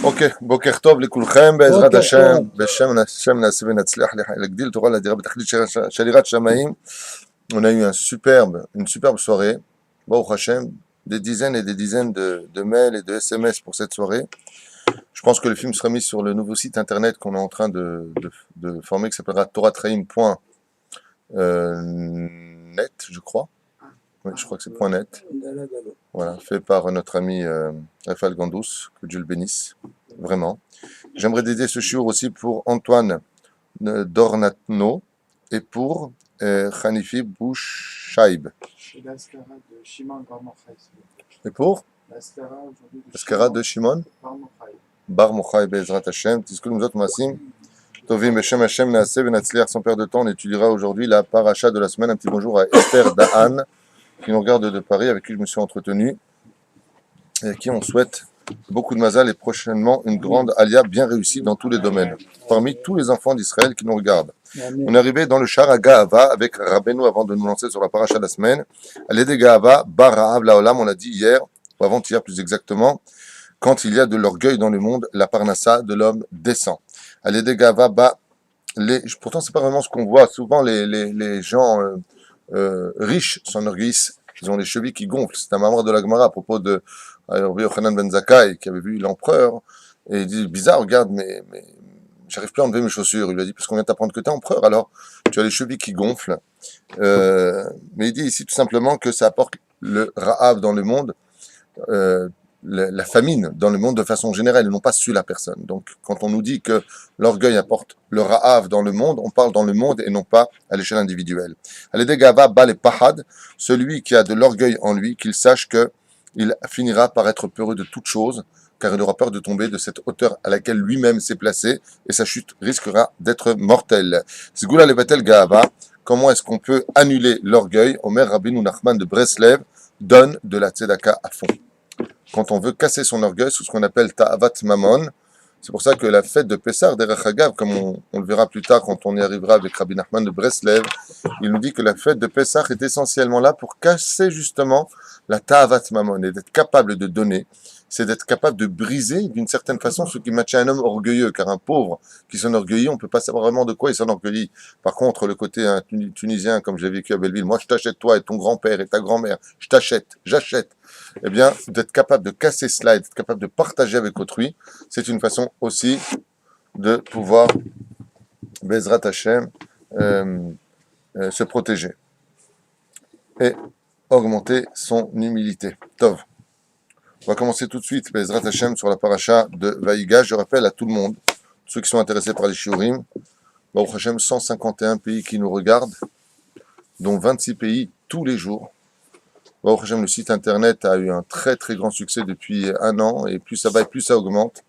אוקיי, בוקר טוב לכולכם, בעזרת בוקר השם, טוב. בשם השם נעשה ונצליח להגדיל תורה לדירה בתכלית של יראת שמיים. On a eu une superbe soirée, Baruch Hashem, des dizaines et des dizaines de mails et de SMS pour cette soirée. Je pense que le film sera mis sur le nouveau site internet qu'on est en train de former, qui s'appellera toratraim.net, je crois. Oui, je crois que c'est .net. Voilà, fait par notre ami Raphaël Gandous, que Dieu le bénisse, vraiment. J'aimerais dédier ce shiur aussi pour Antoine Dornatno et pour Khanifi Bouchaïb. Et pour L'Askara de Shimon Bar Mochaï Bezrat Hashem. Tiskul Mzot Masim. Tovim Beshem Hashem Naaseh Venatzliach. Sans perdre de temps, on étudiera aujourd'hui la paracha de la semaine. Un petit bonjour à Esther Da'an, qui nous regarde de Paris, avec qui je me suis entretenu, et à qui on souhaite beaucoup de mazal et prochainement une grande alia bien réussie dans tous les domaines, parmi tous les enfants d'Israël qui nous regardent. Amen. On est arrivé dans le Shar HaGa'ava avec Rabbeinu avant de nous lancer sur la paracha de la semaine. Alédé Ga'ava, Bar Ra'av La'olam, on l'a dit hier, ou avant-hier plus exactement, quand il y a de l'orgueil dans le monde, la parnassa de l'homme descend. Alédé Ga'ava, pourtant c'est pas vraiment ce qu'on voit, souvent les gens riches s'enorgueillissent, ils ont les chevilles qui gonflent. C'est un membre de la Gemara à propos de Rabbi Yochanan ben Zakkai qui avait vu l'empereur et il dit bizarre, regarde, mais j'arrive plus à enlever mes chaussures. Il lui a dit parce qu'on vient t'apprendre que t'es empereur, alors tu as les chevilles qui gonflent. Mais il dit ici tout simplement que ça apporte le ra'av dans le monde, la famine dans le monde de façon générale, ils n'ont pas su la personne. Donc, quand on nous dit que l'orgueil apporte le ra'av dans le monde, on parle dans le monde et non pas à l'échelle individuelle. Alédé Gava bal et pahad, celui qui a de l'orgueil en lui, qu'il sache que il finira par être peureux de toute chose, car il aura peur de tomber de cette hauteur à laquelle lui-même s'est placé, et sa chute risquera d'être mortelle. Zgoula levatel Gava, comment est-ce qu'on peut annuler l'orgueil? Omer Rabbeinu Nachman de Breslev donne de la tzedaka à fond. Quand on veut casser son orgueil, c'est ce qu'on appelle ta'avat mamon. C'est pour ça que la fête de Pessah, derech Hagav, comme on le verra plus tard quand on y arrivera avec Rabbi Nachman de Breslev, il nous dit que la fête de Pessah est essentiellement là pour casser justement la ta'avat mamon et d'être capable de donner. C'est d'être capable de briser d'une certaine façon ce qui maintient un homme orgueilleux, car un pauvre qui s'enorgueillit, on ne peut pas savoir vraiment de quoi il s'enorgueillit. Par contre, le côté tunisien, comme j'ai vécu à Belleville, moi je t'achète toi et ton grand-père et ta grand-mère, je t'achète, j'achète. Eh bien, d'être capable de casser cela et d'être capable de partager avec autrui, c'est une façon aussi de pouvoir, Bezrat Hashem, se protéger et augmenter son humilité. Tov. On va commencer tout de suite, Bezrat Hashem, sur la paracha de Vaïgash. Je rappelle à tout le monde, ceux qui sont intéressés par les shiurim, Baruch Hashem, 151 pays qui nous regardent, dont 26 pays tous les jours. Baruch Hashem, le site internet a eu un très très grand succès depuis un an, et plus ça va et plus ça augmente.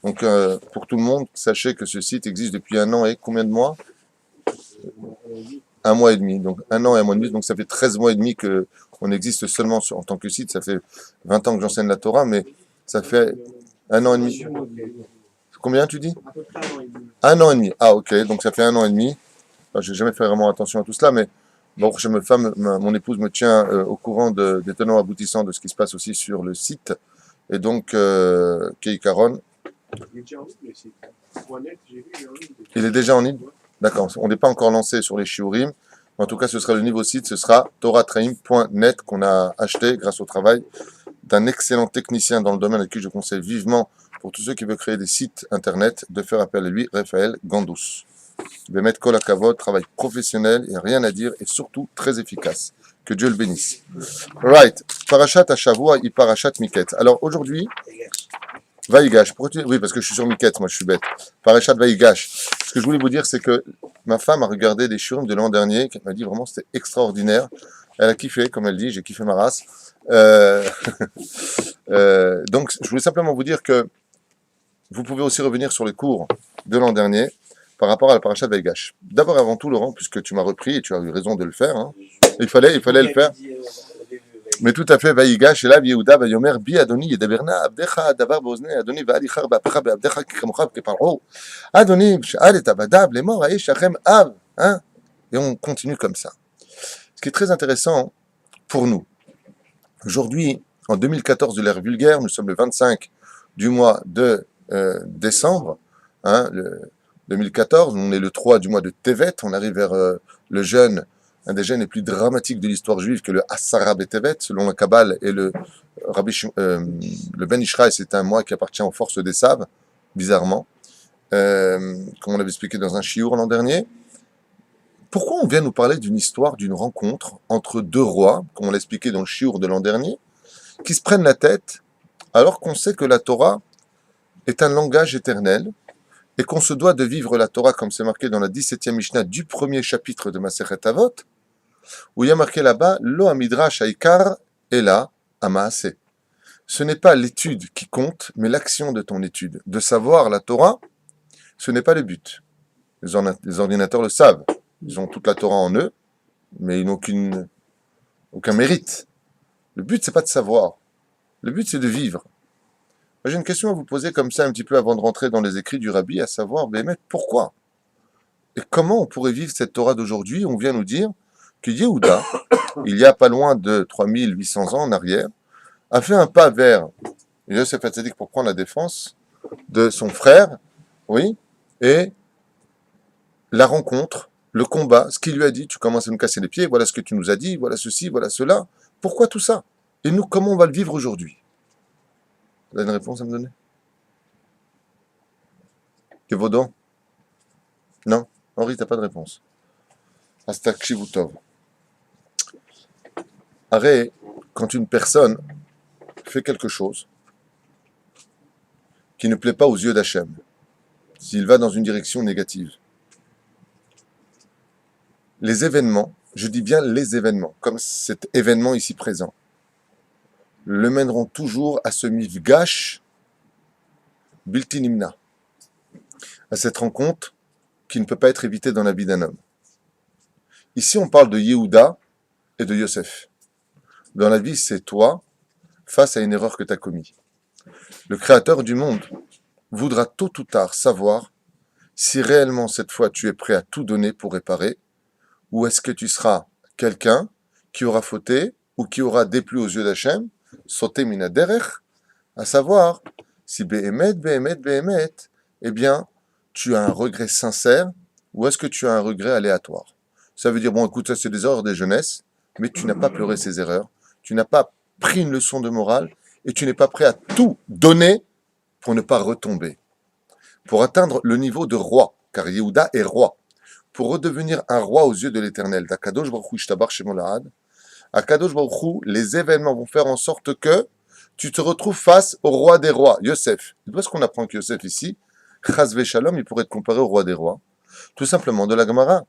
Donc pour tout le monde, sachez que ce site existe depuis un an et combien de mois? Un mois et demi. Donc un an et un mois et demi, donc ça fait 13 mois et demi que on existe seulement en tant que site. Ça fait 20 ans que j'enseigne la Torah, mais ça fait un an et demi. Combien tu dis? Un an et demi. Ah ok, donc ça fait un an et demi. Enfin, j'ai jamais fait vraiment attention à tout cela, mais bon, mon épouse me tient au courant des tenants aboutissants de ce qui se passe aussi sur le site. Et donc, Keikaron. Il est déjà en ligne, le site. J'ai vu, il est en ligne. Il est déjà en ligne? D'accord. On n'est pas encore lancé sur les shiurim. En tout cas, ce sera le niveau site. Ce sera toratraim.net qu'on a acheté grâce au travail d'un excellent technicien dans le domaine à qui je conseille vivement pour tous ceux qui veulent créer des sites internet de faire appel à lui, Raphaël Gandous. Bémet Kol Hakavod, travail professionnel, il n'y a rien à dire et surtout très efficace. Que Dieu le bénisse. Right. Parashat Hashavua et Parashat Miket. Alors aujourd'hui, Vaïgash. Oui, parce que je suis sur Miket, moi je suis bête. Parashat Vaïgash. Ce que je voulais vous dire, c'est que ma femme a regardé des shiurim de l'an dernier, qui m'a dit vraiment c'était extraordinaire. Elle a kiffé, comme elle dit, j'ai kiffé ma race. Donc je voulais simplement vous dire que vous pouvez aussi revenir sur les cours de l'an dernier par rapport à la parasha de Vaïgash. D'abord avant tout, Laurent, puisque tu m'as repris et tu as eu raison de le faire, hein. Il fallait le faire. Mais tout à fait, Vaïgash, et là, Yehuda, Vayomer, Bi Adoni, Yedaberna, Abdecha, Davar, Bozne, Adoni, Valichar, Bapacha, Abdecha, Kikamochav, Keparo, Adoni, Shal et Abadab, les morts, Aïe, Shachem, Av, hein. Et on continue comme ça. Ce qui est très intéressant pour nous. Aujourd'hui, en 2014 de l'ère vulgaire, nous sommes le 25 du mois de décembre, hein, le 2014, on est le 3 du mois de Tevet, on arrive vers le jeûne, un des jeûnes les plus dramatiques de l'histoire juive, que le Asara Betevet, selon la Kabbale, et le le Ben Ishraï, c'est un mois qui appartient aux forces des Saves, bizarrement, comme on l'avait expliqué dans un chiour l'an dernier. Pourquoi on vient nous parler d'une histoire, d'une rencontre entre deux rois, comme on l'a expliqué dans le chiour de l'an dernier, qui se prennent la tête, alors qu'on sait que la Torah est un langage éternel, et qu'on se doit de vivre la Torah comme c'est marqué dans la 17e Mishnah du premier chapitre de Masechet Avot, où il y a marqué là-bas, Lo Amidrash Haikar Ela Amaase. Ce n'est pas l'étude qui compte, mais l'action de ton étude. De savoir la Torah, ce n'est pas le but. Les ordinateurs le savent. Ils ont toute la Torah en eux, mais ils n'ont aucun mérite. Le but, c'est pas de savoir. Le but, c'est de vivre. Moi, j'ai une question à vous poser comme ça un petit peu avant de rentrer dans les écrits du Rabbi, à savoir, mais pourquoi? Et comment on pourrait vivre cette Torah d'aujourd'hui? On vient nous dire que Yehuda, il y a pas loin de 3800 ans en arrière, a fait un pas vers Yosef Hatzadik pour prendre la défense de son frère, oui, et la rencontre, le combat, ce qu'il lui a dit, tu commences à nous casser les pieds, voilà ce que tu nous as dit, voilà ceci, voilà cela. Pourquoi tout ça? Et nous, comment on va le vivre aujourd'hui? Vous avez une réponse à me donner? Kevodon? Non? Henri, t'as pas de réponse. Hashtag Shivutov. Arrête, quand une personne fait quelque chose qui ne plaît pas aux yeux d'Hachem, s'il va dans une direction négative, les événements, je dis bien les événements, comme cet événement ici présent, le mèneront toujours à ce mifgash bilti nimna, à cette rencontre qui ne peut pas être évitée dans la vie d'un homme. Ici, on parle de Yehuda et de Yosef. Dans la vie, c'est toi face à une erreur que tu as commise. Le Créateur du monde voudra tôt ou tard savoir si réellement cette fois tu es prêt à tout donner pour réparer, ou est-ce que tu seras quelqu'un qui aura fauté ou qui aura déplu aux yeux d'Hachem, sauté mina derech, à savoir si behemet, eh bien, tu as un regret sincère ou est-ce que tu as un regret aléatoire. Ça veut dire, bon, écoute, ça c'est des erreurs des jeunesses, mais tu n'as pas pleuré ces erreurs, tu n'as pas pris une leçon de morale et tu n'es pas prêt à tout donner pour ne pas retomber. Pour atteindre le niveau de roi, car Yehuda est roi, pour redevenir un roi aux yeux de l'Éternel, d'Akadosh Baruch Hu Ishtabar Shemo Lahad, Akadosh Baruch Hu, les événements vont faire en sorte que tu te retrouves face au roi des rois, Yosef. Et d'où est-ce qu'on apprend que Yosef ici, Chas Shalom, il pourrait être comparé au roi des rois? Tout simplement de la Gemara,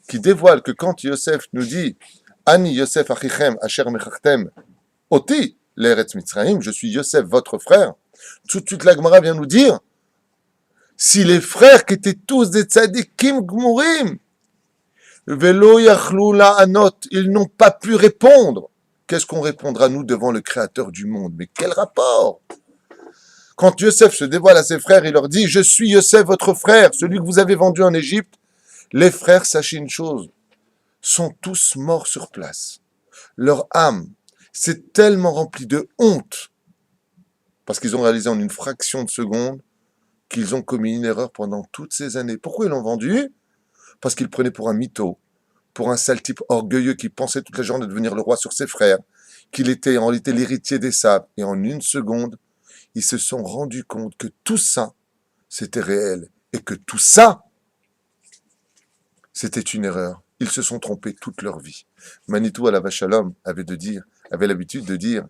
qui dévoile que quand Yosef nous dit Ani Yosef Achichem Asher Mechachtem Oti l'Eretz Mitzrayim, je suis Yosef, votre frère, tout de suite la Gemara vient nous dire si les frères qui étaient tous des tzadikim gmurim, velo yachlou la'anot, ils n'ont pas pu répondre. Qu'est-ce qu'on répondra nous devant le Créateur du monde? Mais quel rapport? Quand Yosef se dévoile à ses frères, il leur dit, je suis Yosef, votre frère, celui que vous avez vendu en Égypte. Les frères, sachez une chose, sont tous morts sur place. Leur âme s'est tellement remplie de honte, parce qu'ils ont réalisé en une fraction de seconde qu'ils ont commis une erreur pendant toutes ces années. Pourquoi ils l'ont vendu? Parce qu'ils prenaient pour un mytho, pour un sale type orgueilleux qui pensait toute la journée devenir le roi sur ses frères, qu'il était en réalité l'héritier des sables. Et en une seconde, ils se sont rendus compte que tout ça, c'était réel. Et que tout ça, c'était une erreur. Ils se sont trompés toute leur vie. Manitou Alav Shalom avait l'habitude de dire,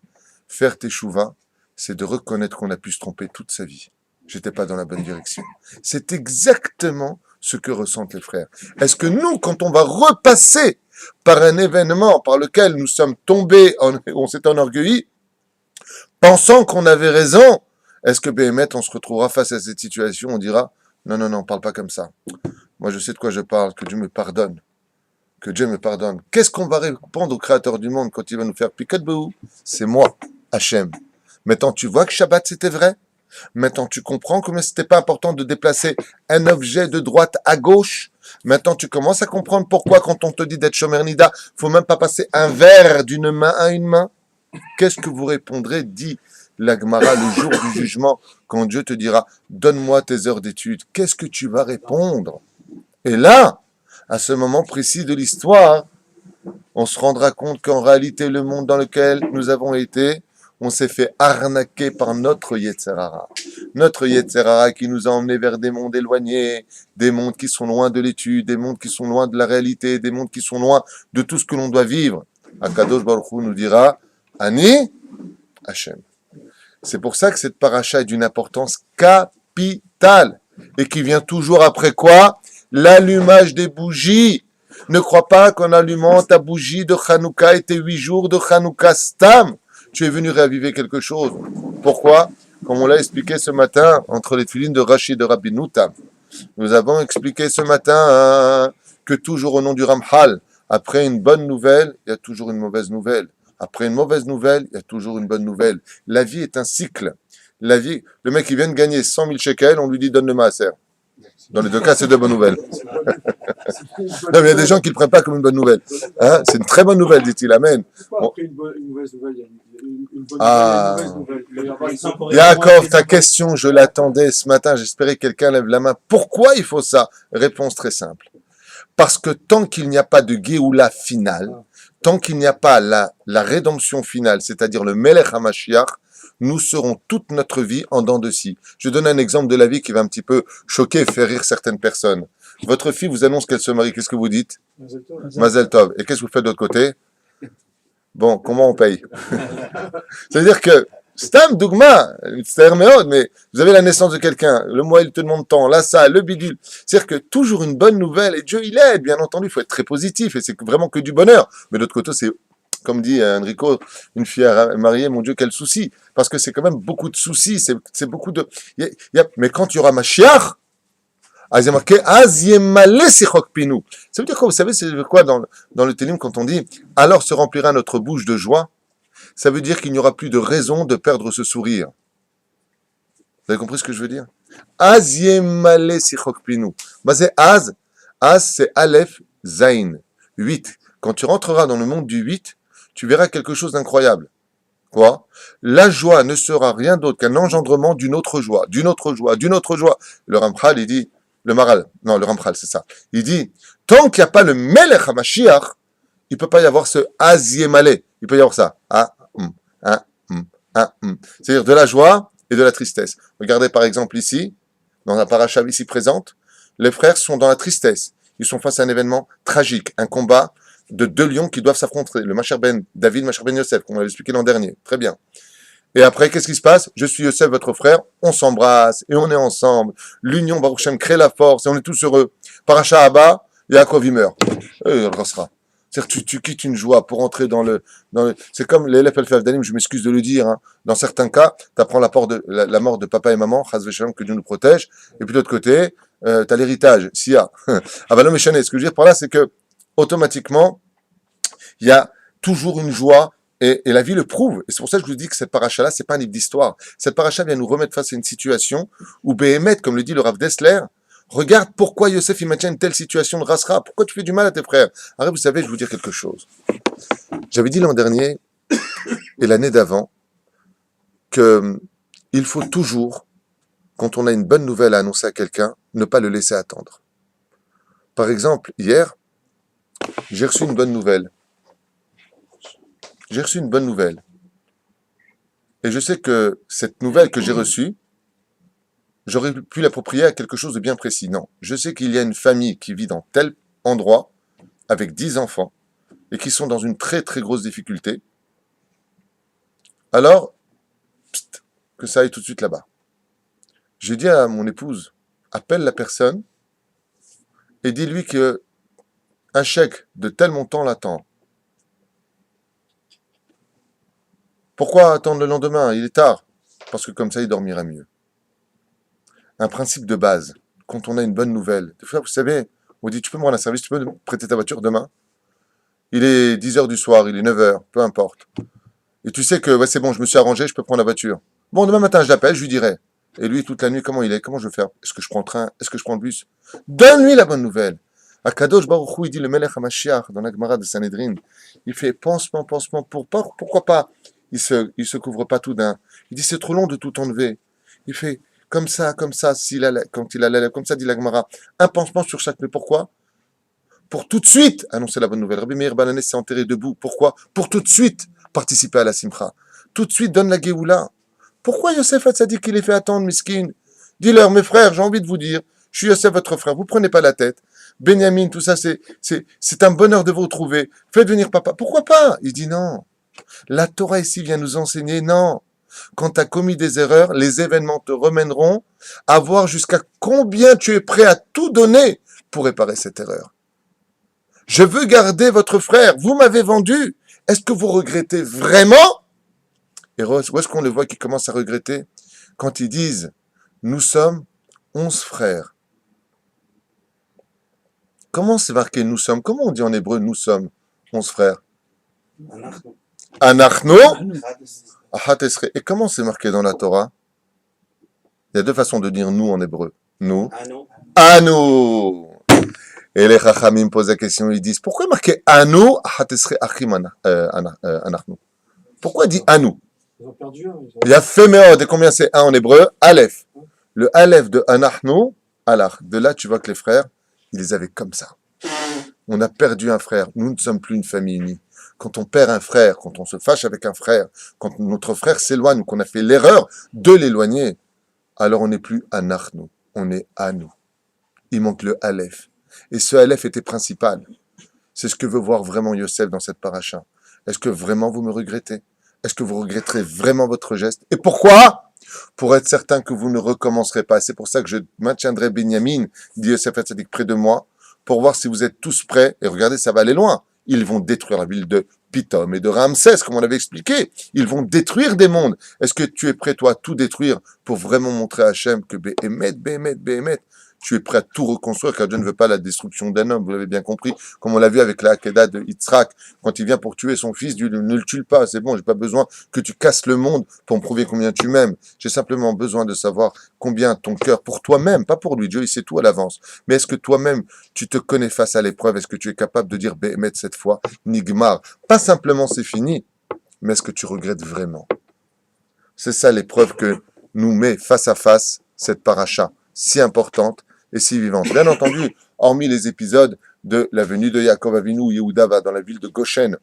faire teshuva, c'est de reconnaître qu'on a pu se tromper toute sa vie. J'étais pas dans la bonne direction. C'est exactement ce que ressentent les frères. Est-ce que nous, quand on va repasser par un événement par lequel nous sommes tombés, on s'est enorgueilli, pensant qu'on avait raison, est-ce que Béhémet, on se retrouvera face à cette situation, on dira, non, parle pas comme ça. Moi, je sais de quoi je parle, que Dieu me pardonne. Que Dieu me pardonne. Qu'est-ce qu'on va répondre au Créateur du monde quand il va nous faire piquet de boue? C'est moi, Hachem. Maintenant, tu vois que Shabbat, c'était vrai? Maintenant, tu comprends comment c'était pas important de déplacer un objet de droite à gauche. Maintenant, tu commences à comprendre pourquoi, quand on te dit d'être Shomer Nida, faut même pas passer un verre d'une main à une main. Qu'est-ce que vous répondrez? Dis la Gemara, le jour du jugement, quand Dieu te dira « Donne-moi tes heures d'études », qu'est-ce que tu vas répondre? Et là, à ce moment précis de l'histoire, on se rendra compte qu'en réalité, le monde dans lequel nous avons été, on s'est fait arnaquer par notre Yetzer Hara. Notre Yetzer Hara qui nous a emmenés vers des mondes éloignés, des mondes qui sont loin de l'étude, des mondes qui sont loin de la réalité, des mondes qui sont loin de tout ce que l'on doit vivre. Akadosh Baruch Hu nous dira « Ani Hashem ». C'est pour ça que cette paracha est d'une importance capitale et qui vient toujours après quoi? L'allumage des bougies. Ne crois pas qu'en allumant ta bougie de Hanouka et tes 8 jours de Hanouka Stam, tu es venu réaviver quelque chose. Pourquoi? Comme on l'a expliqué ce matin entre les filines de Rashi et de Rabbi Nutam, nous avons expliqué ce matin que toujours au nom du Ramchal, après une bonne nouvelle, il y a toujours une mauvaise nouvelle. Après une mauvaise nouvelle, il y a toujours une bonne nouvelle. La vie est un cycle. La vie, le mec qui vient de gagner 100 000 shekels, on lui dit donne le maaser. Dans les deux cas, c'est de bonnes nouvelles. Non, mais il y a des gens qui ne le prennent pas comme une bonne nouvelle. Hein, c'est une très bonne nouvelle, dit-il. Amen. Pourquoi après une mauvaise nouvelle, il y a une bonne nouvelle, une mauvaise nouvelle? Yaakov, ta question, je l'attendais ce matin. J'espérais que quelqu'un lève la main. Pourquoi il faut ça? Réponse très simple. Parce que tant qu'il n'y a pas de Géoula finale, tant qu'il n'y a pas la rédemption finale, c'est-à-dire le Melech HaMashiach, nous serons toute notre vie en dents de scie. Je donne un exemple de la vie qui va un petit peu choquer et faire rire certaines personnes. Votre fille vous annonce qu'elle se marie, qu'est-ce que vous dites? Mazel Tov. Et qu'est-ce que vous faites de l'autre côté? Bon, comment on paye? C'est-à-dire que, Stam Dougma, mais vous avez la naissance de quelqu'un, le mois il te demande tant, là ça, le bidule. C'est-à-dire que toujours une bonne nouvelle, et Dieu il aide, bien entendu, il faut être très positif, et c'est vraiment que du bonheur. Mais de l'autre côté, c'est, comme dit Enrico, une fille mariée, mon Dieu, quel souci. Parce que c'est quand même beaucoup de soucis, c'est beaucoup de... Mais quand il y aura Mashiach, ça veut dire quoi? Vous savez, c'est quoi dans le Télim quand on dit « Alors se remplira notre bouche de joie », ça veut dire qu'il n'y aura plus de raison de perdre ce sourire. Vous avez compris ce que je veux dire? Az yemale sichokpinu. C'est Az. Az, c'est Aleph, Zain. 8. Quand tu rentreras dans le monde du 8, tu verras quelque chose d'incroyable. Quoi? La joie ne sera rien d'autre qu'un engendrement d'une autre joie, d'une autre joie, d'une autre joie. Le Ramchal, il dit, le Maral, non, le Ramchal, c'est ça. Il dit, tant qu'il n'y a pas le Melech HaMashiach, il ne peut pas y avoir ce Az yemale. Il peut y avoir ça. C'est-à-dire de la joie et de la tristesse. Regardez par exemple ici, dans la paracha ici présente, les frères sont dans la tristesse. Ils sont face à un événement tragique, un combat de 2 lions qui doivent s'affronter. Le Masher ben David, Masher ben Yosef, qu'on avait expliqué l'an dernier. Très bien. Et après, qu'est-ce qui se passe? Je suis Yosef, votre frère, on s'embrasse et on est ensemble. L'union, Baruch Shem, crée la force et on est tous heureux. Paracha Abba, Yaakov, il meurt. Et il restera. C'est-à-dire tu quittes une joie pour entrer dans le c'est comme les l'élève Dalim, je m'excuse de le dire, hein. Dans certains cas, tu apprends la mort de papa et maman, Chaz v'Shalom, que Dieu nous protège, et puis de l'autre côté, tu as l'héritage, Sia. Avalom et Chané, ce que je veux dire par là, c'est que, automatiquement, il y a toujours une joie, et la vie le prouve. Et c'est pour ça que je vous dis que cette paracha-là, c'est pas un livre d'histoire. Cette paracha vient nous remettre face à une situation où Béhémet, comme le dit le Rav Dessler, regarde pourquoi Yosef il maintient une telle situation de rasra. Pourquoi tu fais du mal à tes frères? Alors vous savez, je vais vous dire quelque chose. J'avais dit l'an dernier et l'année d'avant que il faut toujours, quand on a une bonne nouvelle à annoncer à quelqu'un, ne pas le laisser attendre. Par exemple, hier, j'ai reçu une bonne nouvelle. J'ai reçu une bonne nouvelle. Et je sais que cette nouvelle que j'ai reçue, j'aurais pu l'approprier à quelque chose de bien précis. Non, je sais qu'il y a une famille qui vit dans tel endroit, avec 10 enfants, et qui sont dans une très très grosse difficulté. Alors, que ça aille tout de suite là-bas. J'ai dit à mon épouse, appelle la personne, et dis-lui que un chèque de tel montant l'attend. Pourquoi attendre le lendemain? Il est tard. Parce que comme ça, il dormira mieux. Un principe de base, quand on a une bonne nouvelle. Des fois, vous savez, on dit, tu peux me rendre un service, tu peux me prêter ta voiture demain? Il est 10h du soir, il est 9h, peu importe. Et tu sais que, ouais, c'est bon, je me suis arrangé, je peux prendre la voiture. Bon, demain matin, je l'appelle, je lui dirai. Et lui, toute la nuit, comment il est? Comment je vais faire? Est-ce que je prends le train? Est-ce que je prends le bus? Donne-lui la bonne nouvelle. Akadosh Baruch Hu, il dit le Melech HaMashiach, dans la Gemara de Sanhedrin, il fait pansement, pourquoi pas? il se couvre pas tout d'un. Il dit, c'est trop long de tout enlever. Il fait comme ça, quand il a la lèvre, comme ça, dit la Gemara. Un pansement sur chaque nez. Pourquoi? Pour tout de suite annoncer la bonne nouvelle. Rabbi Meir Bananes s'est enterré debout. Pourquoi? Pour tout de suite participer à la Simcha. Tout de suite donne la Géoula. Pourquoi Yosef Hatzadik qu'il les fait attendre, miskin? Dis-leur, mes frères, j'ai envie de vous dire, je suis Yosef, votre frère, vous prenez pas la tête. Benjamin, tout ça, c'est un bonheur de vous retrouver. Faites venir papa. Pourquoi pas? Il dit non. La Torah ici vient nous enseigner, non. Quand tu as commis des erreurs, les événements te remèneront à voir jusqu'à combien tu es prêt à tout donner pour réparer cette erreur. Je veux garder votre frère. Vous m'avez vendu. Est-ce que vous regrettez vraiment? Et où est-ce qu'on le voit qui commence à regretter? Quand ils disent, nous sommes 11 frères. Comment c'est marqué nous sommes? Comment on dit en hébreu nous sommes 11 frères? Anachno, Ahat Esrei. Et comment c'est marqué dans la Torah? Il y a deux façons de dire nous en hébreu. Nous. Anu. Et les Chachamim posent la question, ils disent, pourquoi marqué Anu, Ahat Esrei Achim Anachnu? Pourquoi il dit Anu? Ils ont perdu un. Il y a Femeod, et combien c'est un en hébreu? Aleph. Le Aleph de Anachnu, Alach. De là, tu vois que les frères, ils les avaient comme ça. On a perdu un frère. Nous ne sommes plus une famille unie. Quand on perd un frère, quand on se fâche avec un frère, quand notre frère s'éloigne, qu'on a fait l'erreur de l'éloigner, alors on n'est plus Anachnu, on est Anu. Il manque le Aleph. Et ce Aleph était principal. C'est ce que veut voir vraiment Yosef dans cette paracha. Est-ce que vraiment vous me regrettez? Est-ce que vous regretterez vraiment votre geste? Et pourquoi? Pour être certain que vous ne recommencerez pas. C'est pour ça que je maintiendrai Binyamin, dit Yosef Hatzadik, près de moi, pour voir si vous êtes tous prêts. Et regardez, ça va aller loin. Ils vont détruire la ville de Pitom et de Ramsès, comme on l'avait expliqué. Ils vont détruire des mondes. Est-ce que tu es prêt, toi, à tout détruire pour vraiment montrer à Hachem que Béhémet, tu es prêt à tout reconstruire, car Dieu ne veut pas la destruction d'un homme, vous l'avez bien compris, comme on l'a vu avec la Hakeda de Yitzhak, quand il vient pour tuer son fils, Dieu ne le tue pas, c'est bon, j'ai pas besoin que tu casses le monde pour me prouver combien tu m'aimes, j'ai simplement besoin de savoir combien ton cœur, pour toi-même, pas pour lui, Dieu il sait tout à l'avance, mais est-ce que toi-même, tu te connais face à l'épreuve, est-ce que tu es capable de dire Béhémet cette fois, Nigmar, pas simplement c'est fini, mais est-ce que tu regrettes vraiment? C'est ça l'épreuve que nous met face à face cette paracha si importante et si vivante. Bien entendu, hormis les épisodes de la venue de Yaakov Avinu, Yehuda va dans la ville de Goshen,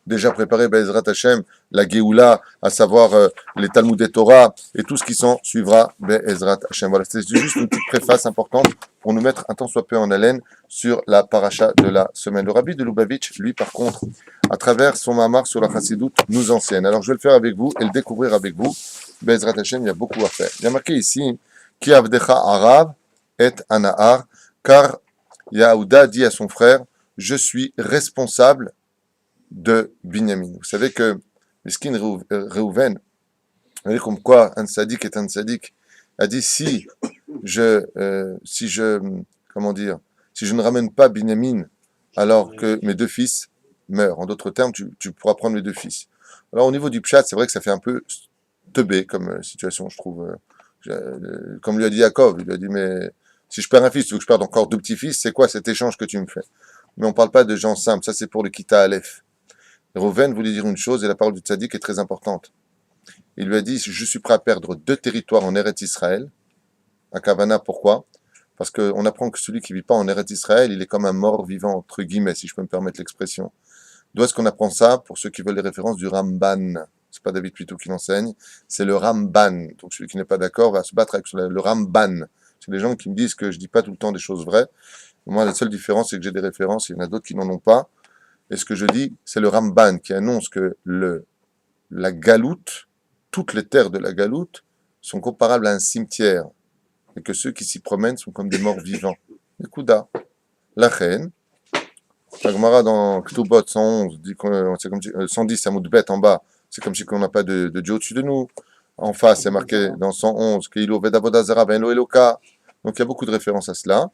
déjà préparé Be'ezrat Hashem, la Géoula, à savoir les Talmud et Torah et tout ce qui s'en suivra Be'ezrat Hashem. Voilà, c'est juste une petite préface importante pour nous mettre un tant soit peu en haleine sur la paracha de la semaine. Le rabbi de Lubavitch, lui, par contre, à travers son mamar sur la Chassidoute, nous enseigne. Alors, je vais le faire avec vous et le découvrir avec vous. Be'ezrat Hashem, il y a beaucoup à faire. Il y a marqué ici, Ki avdecha arav et anahar, car Yahuda dit à son frère, je suis responsable de Binyamin. Vous savez que Miskin Reuven, comme quoi un sadique est un sadique, a dit si je ne ramène pas Binyamin alors que mes deux fils meurent. En d'autres termes, tu pourras prendre mes deux fils. Alors au niveau du pshat, c'est vrai que ça fait un peu teubé comme situation, je trouve. Comme lui a dit Yaakov, il lui a dit mais si je perds un fils, tu veux que je perde encore deux petits-fils, c'est quoi cet échange que tu me fais? Mais on ne parle pas de gens simples, ça c'est pour le Kita Aleph. Reuven voulait dire une chose et la parole du tzaddik est très importante. Il lui a dit, je suis prêt à perdre 2 territoires en Eretz Israël. À Kavana, pourquoi? Parce qu'on apprend que celui qui ne vit pas en Eretz Israël, il est comme un mort vivant, entre guillemets, si je peux me permettre l'expression. D'où est-ce qu'on apprend ça? Pour ceux qui veulent les références du Ramban. C'est pas David Puito qui l'enseigne, c'est le Ramban. Donc celui qui n'est pas d'accord va se battre avec le Ramban. C'est les gens qui me disent que je dis pas tout le temps des choses vraies. Moi, la seule différence, c'est que j'ai des références, il y en a d'autres qui n'en ont pas. Et ce que je dis, c'est le Ramban qui annonce que la galoute, toutes les terres de la galoute sont comparables à un cimetière et que ceux qui s'y promènent sont comme des morts vivants. Écoute, la reine, la Gemara dans Ktubot 111 dit c'est comme si, 110 à Moudbet en bas, c'est comme si on n'a pas de Dieu au-dessus de nous. En face, c'est marqué dans 111 Keilo Vedavoda Zara Ben Lo Eloka. Donc il y a beaucoup de références à cela.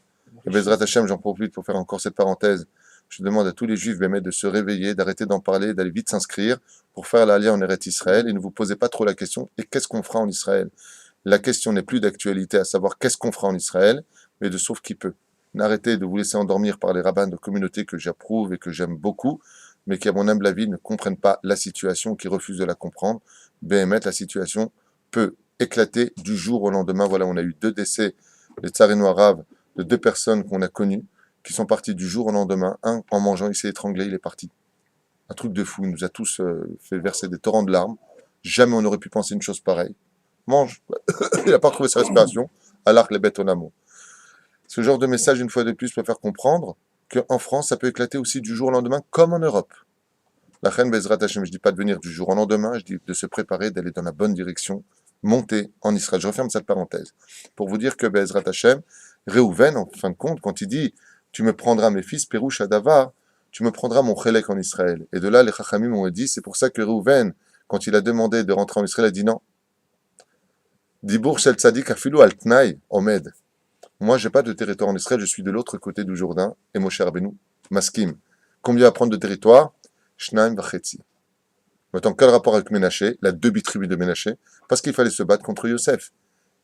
Et Bezrat Hashem, j'en profite pour faire encore cette parenthèse. Je demande à tous les juifs de se réveiller, d'arrêter d'en parler, d'aller vite s'inscrire pour faire l'alliance en Eretz Israël. Et ne vous posez pas trop la question, et qu'est-ce qu'on fera en Israël? La question n'est plus d'actualité, à savoir qu'est-ce qu'on fera en Israël, mais de sauf qui peut. N'arrêtez de vous laisser endormir par les rabbins de communauté que j'approuve et que j'aime beaucoup. mais qui, à mon humble avis, ne comprennent pas la situation, qui refusent de la comprendre. Béhémet, la situation peut éclater du jour au lendemain. Voilà, on a eu 2 décès, les tsarino arabes, de 2 personnes qu'on a connues, qui sont partis du jour au lendemain. Un, en mangeant, il s'est étranglé, il est parti. Un truc de fou, il nous a tous fait verser des torrents de larmes. Jamais on n'aurait pu penser une chose pareille. Mange, il n'a pas retrouvé sa respiration, à l'arc les bêtes en amour. Ce genre de message, une fois de plus, peut faire comprendre qu'en France, ça peut éclater aussi du jour au lendemain, comme en Europe. La reine Bezrat Hashem, je ne dis pas de venir du jour au lendemain, je dis de se préparer, d'aller dans la bonne direction, monter en Israël. Je referme cette parenthèse. Pour vous dire que Bezrat Hashem, Réhouven, en fin de compte, quand il dit « Tu me prendras mes fils, Pérouche Adavar, tu me prendras mon Chélek en Israël ». Et de là, les Chachamim ont dit, c'est pour ça que Réhouven, quand il a demandé de rentrer en Israël, a dit non. Dibour Shel Tzadik Afilu Al Tnaï, Omed. Moi, je n'ai pas de territoire en Israël, je suis de l'autre côté du Jourdain, et Moshe Rabbeinu, Maskim. Combien à prendre de territoire? Shnaim Vachetzi. Maintenant, quel rapport avec Ménaché, la 2 tribus de Ménaché? Parce qu'il fallait se battre contre Yosef.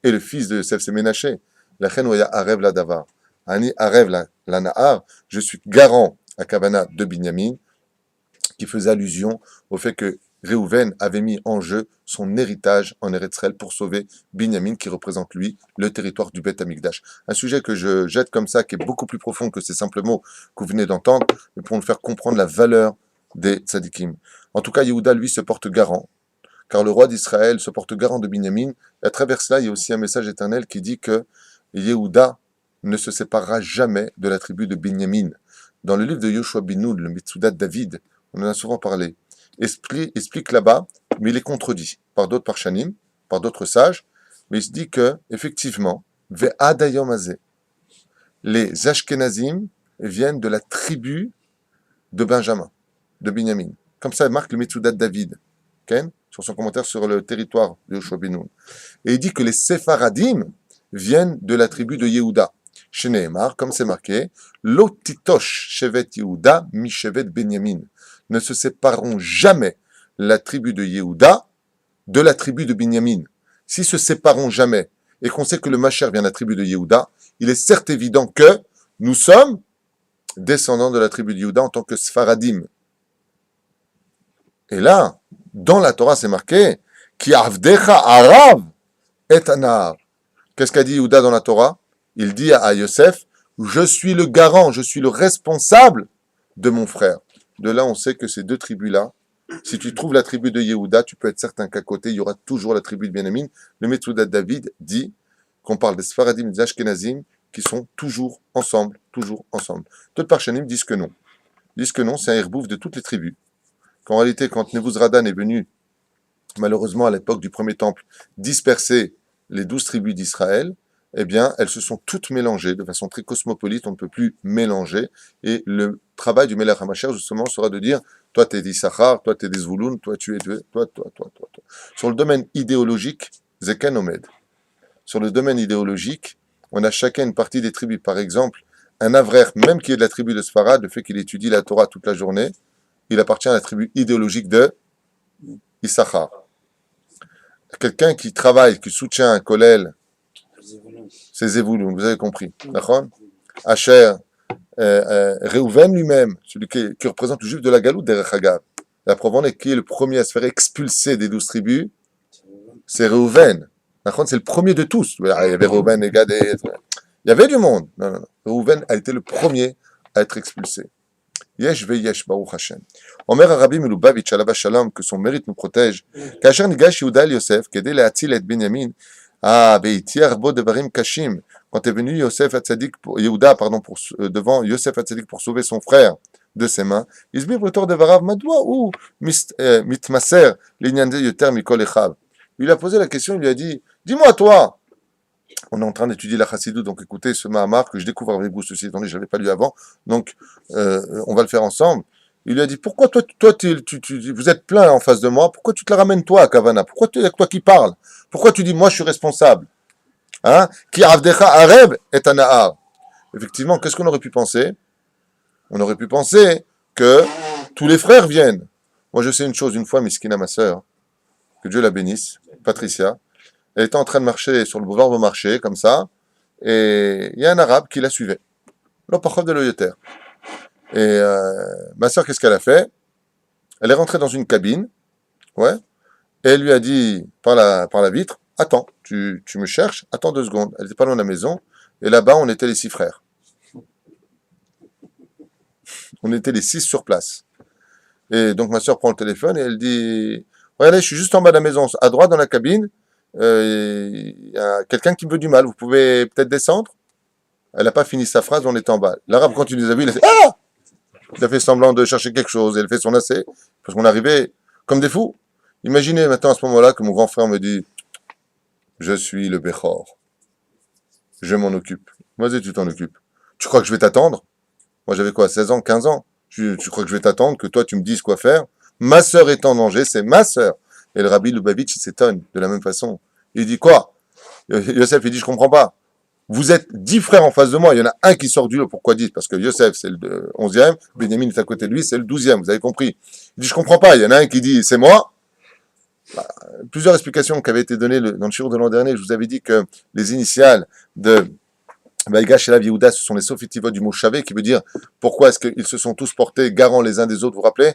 Et le fils de Yosef, c'est Ménaché. La chen oya Arev la Davar. Ani Arev la Nahar. Je suis garant à Kavana de Binyamin, qui faisait allusion au fait que Réhouven avait mis en jeu son héritage en Eretz Israël pour sauver Binyamin, qui représente, lui, le territoire du Beth Amikdash. Un sujet que je jette comme ça, qui est beaucoup plus profond que ces simples mots que vous venez d'entendre, mais pour nous faire comprendre la valeur des tzadikim. En tout cas, Yehuda, lui, se porte garant, car le roi d'Israël se porte garant de Binyamin. Et à travers cela, il y a aussi un message éternel qui dit que Yehuda ne se séparera jamais de la tribu de Binyamin. Dans le livre de Yoshua bin Nun, le Mitzudat David, on en a souvent parlé, explique là-bas, mais il est contredit par d'autres parshanim, par d'autres sages, mais il se dit que, effectivement, Ve'adayom hazeh, les Ashkenazim viennent de la tribu de Benjamin, de Binyamin. Comme ça, il marque le Mitzudat David, Ken, sur son commentaire sur le territoire de Yoshua bin Nun. Et il dit que les Séfaradim viennent de la tribu de Yehuda. Chez Nehemar, comme c'est marqué, Lotitosh Shevet Yehuda mi Shevet Benyamin. Ne se sépareront jamais la tribu de Yehuda de la tribu de Binyamin. S'ils se sépareront jamais, et qu'on sait que le Masher vient de la tribu de Yehuda, il est certes évident que nous sommes descendants de la tribu de Yehuda en tant que Sfaradim. Et là, dans la Torah, c'est marqué Ki avdecha arav et anar. Qu'est-ce qu'a dit Yehuda dans la Torah? Il dit à Yosef, je suis le garant, je suis le responsable de mon frère. De là, on sait que ces 2 tribus-là, si tu trouves la tribu de Yehuda, tu peux être certain qu'à côté, il y aura toujours la tribu de Benjamin. Le Metzudat David dit qu'on parle des Sfaradim et des Ashkenazim qui sont toujours ensemble, toujours ensemble. D'autres parshanim disent que non. Ils disent que non, c'est un herbouf de toutes les tribus. Qu'en réalité, quand Nebuzaradan est venu, malheureusement à l'époque du premier temple, disperser les 12 tribus d'Israël, eh bien, elles se sont toutes mélangées de façon très cosmopolite, on ne peut plus mélanger. Et le travail du Melech HaMashiach, justement, sera de dire, toi, tu es d'Issachar, toi, tu es des Zvouloun, toi, tu es de... Toi. Sur le domaine idéologique, Zeken Omed. Sur le domaine idéologique, on a chacun une partie des tribus. Par exemple, un Avrer, même qui est de la tribu de Sfarad, le fait qu'il étudie la Torah toute la journée, il appartient à la tribu idéologique de Issachar. Quelqu'un qui travaille, qui soutient un kollel, c'est Zevouloun, vous avez compris. D'accord? Asher, Réhouven lui-même, celui qui représente le juif de la Galoute, Derech Hagav. La preuve en est qui est le premier à se faire expulser des 12 tribus, c'est Réhouven. D'accord? C'est le premier de tous. Il y avait Réhouven et Gad, il y avait du monde. Non. Réhouven a été le premier à être expulsé. Yesh veyesh, Baruch Hashem. Omer Rabbi Melubavitch, Alava Shalom, que son mérite nous protège. Kasher Nigash Yehuda el Yosef, Kedé le'atzil et Binyamin, Beitier bo devarim kashim. Quand est venu Yosef Hatzadik, Yehuda, devant Yosef Hatzadik pour sauver son frère de ses mains, Isbir le de Varav, Madoua ou mitmaser, l'inyan yoter mikol echav. Il lui a posé la question, il lui a dit, dis-moi toi, on est en train d'étudier la Chassidou, donc écoutez ce Mahamar que je découvre avec vous, ceci étant dit, je ne l'avais pas lu avant, donc on va le faire ensemble. Il lui a dit, pourquoi toi vous êtes plein en face de moi, pourquoi tu te la ramènes toi à Kavana? Pourquoi il y a que toi qui parles? Pourquoi tu dis, moi je suis responsable? Hein? Ki avdecha areb et anahar. Effectivement, qu'est-ce qu'on aurait pu penser? On aurait pu penser que tous les frères viennent. Moi je sais une chose, une fois, Miskina, ma sœur, que Dieu la bénisse, Patricia, elle était en train de marcher sur le boulevard de marché, comme ça, et il y a un arabe qui la suivait. L'opachov de l'Oyoter. Et ma sœur, qu'est-ce qu'elle a fait? Elle est rentrée dans une cabine, ouais, et elle lui a dit par la vitre, attends, tu me cherches, attends 2 secondes. Elle n'était pas loin de la maison, et là-bas, on était les 6 frères. On était les 6 sur place. Et donc ma soeur prend le téléphone et elle dit, regardez, je suis juste en bas de la maison, à droite dans la cabine, il y a quelqu'un qui me veut du mal, vous pouvez peut-être descendre? Elle n'a pas fini sa phrase, on est en bas. L'arabe, quand il nous a vus, il a fait, ah! Il a fait semblant de chercher quelque chose, et elle fait son assez, parce qu'on arrivait comme des fous. Imaginez maintenant à ce moment-là que mon grand frère me dit, je suis le Bechor, je m'en occupe. Vas-y, tu t'en occupes. Tu crois que je vais t'attendre? Moi j'avais quoi, 16 ans, 15 ans? Tu crois que je vais t'attendre, que toi tu me dises quoi faire? Ma sœur est en danger, c'est ma sœur. Et le rabbi Lubavitch, il s'étonne de la même façon. Il dit quoi? Yosef, il dit, je comprends pas. Vous êtes 10 frères en face de moi, il y en a un qui sort du lot. Pourquoi 10? Parce que Yosef, c'est le 11e, Benjamin est à côté de lui, c'est le 12e, vous avez compris. Il dit, je comprends pas, il y en a un qui dit, c'est moi. Bah, plusieurs explications qui avaient été données dans le shiur de l'an dernier. Je vous avais dit que les initiales de Vaïgash et la Yehuda, ce sont les sofitivot du mot Shavé, qui veut dire pourquoi est-ce qu'ils se sont tous portés garants les uns des autres, vous vous rappelez?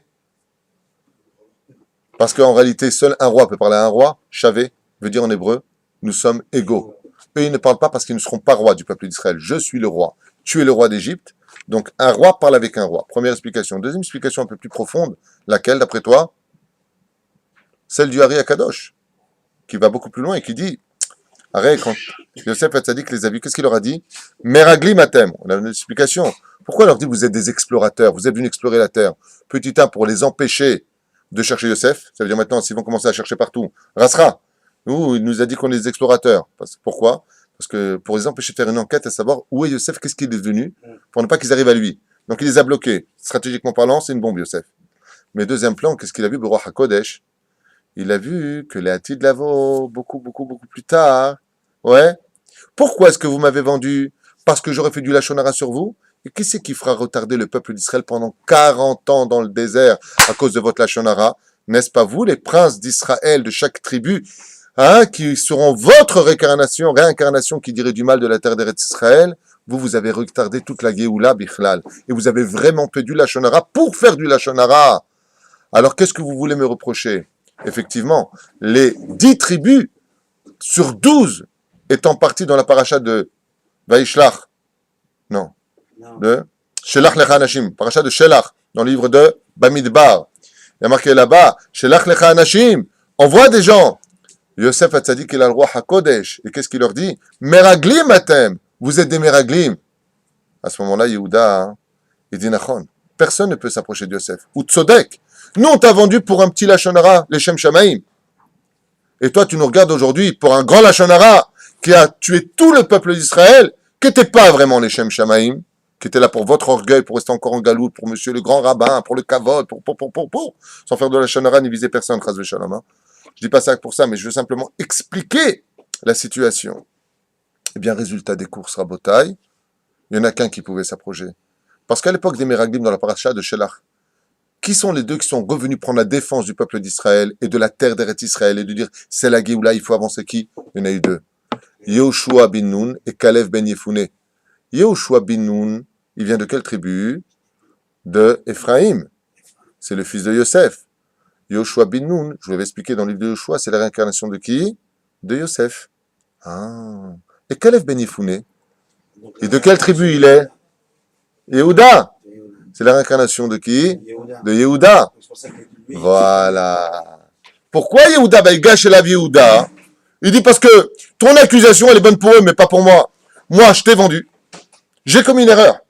Parce qu'en réalité, seul un roi peut parler à un roi. Shavé veut dire en hébreu, nous sommes égaux. Eux, ils ne parlent pas parce qu'ils ne seront pas rois du peuple d'Israël. Je suis le roi. Tu es le roi d'Égypte. Donc, un roi parle avec un roi. Première explication. Deuxième explication un peu plus profonde. Laquelle, d'après toi? Celle du Hari Akadosh, qui va beaucoup plus loin et qui dit, arrête, quand Yosef Hatzadik les a vus, qu'est-ce qu'il leur a dit? Meragli matem. On a une explication. Pourquoi il leur dit, vous êtes des explorateurs, vous êtes venus explorer la terre? Petit un, pour les empêcher de chercher Yosef. Ça veut dire maintenant, s'ils vont commencer à chercher partout, Rasra. Nous, il nous a dit qu'on est des explorateurs. Pourquoi? Parce que pour les empêcher de faire une enquête, à savoir où est Yosef, qu'est-ce qu'il est devenu, pour ne pas qu'ils arrivent à lui. Donc il les a bloqués. Stratégiquement parlant, c'est une bombe, Yosef. Mais deuxième plan, qu'est-ce qu'il a vu, le roi HaKodesh? Il a vu que les Hatid Lavo, beaucoup plus tard, ouais. Pourquoi est-ce que vous m'avez vendu? Parce que j'aurais fait du Lachonara sur vous? Et qui c'est qui fera retarder le peuple d'Israël pendant 40 ans dans le désert à cause de votre Lachonara? N'est-ce pas vous, les princes d'Israël de chaque tribu, hein, qui seront votre réincarnation qui dirait du mal de la terre d'Eretz Israël? Vous avez retardé toute la Géoula, Bichlal. Et vous avez vraiment fait du Lachonara pour faire du Lachonara. Alors qu'est-ce que vous voulez me reprocher? Effectivement, les 10 tribus sur 12 étant parties dans la paracha de Vaishlach, non, de Shelach Lecha Anashim, paracha de Shelach, dans le livre de Bamidbar. Il y a marqué là-bas, Shelach Lecha Anashim, envoie des gens. Yosef Hatzadik, il a le roi HaKodesh, et qu'est-ce qu'il leur dit? Meraglim atem, vous êtes des Meraglim. À ce moment-là, Yehuda, hein, il dit Nachon, personne ne peut s'approcher de Yosef. Ou Tzodek, nous on t'a vendu pour un petit Lachonara, les Shem Shamaim. Et toi, tu nous regardes aujourd'hui pour un grand Lachonara qui a tué tout le peuple d'Israël, qui n'était pas vraiment les Shem Shamaim, qui était là pour votre orgueil, pour rester encore en galoute, pour monsieur le grand rabbin, pour le kavod, sans faire de Lachonara ni viser personne, chas v'shalom. Je dis pas ça pour ça, mais je veux simplement expliquer la situation. Eh bien, résultat des courses Rabotai, il n'y en a qu'un qui pouvait s'approcher. Parce qu'à l'époque des Meraglim, dans la paracha de Shelach, qui sont les deux qui sont revenus prendre la défense du peuple d'Israël et de la terre d'Eretz Israël et de dire c'est la Géoula, il faut avancer qui? Il y en a eu deux. Yehoshua bin Nun et Kalev ben Yefouné. Yehoshua bin Nun, il vient de quelle tribu? De Ephraïm. C'est le fils de Yosef. Yehoshua bin Nun, je vous l'avais expliqué dans le livre de Yehoshua, c'est la réincarnation de qui? De Yosef. Ah. Et Kalev ben Yefouné? Et de quelle tribu il est? Yehuda. C'est la réincarnation de qui? De Yehuda. Voilà. Pourquoi Yehuda? Il gâche la vie Yehuda. Il dit parce que ton accusation, elle est bonne pour eux, mais pas pour moi. Moi, je t'ai vendu. J'ai commis une erreur.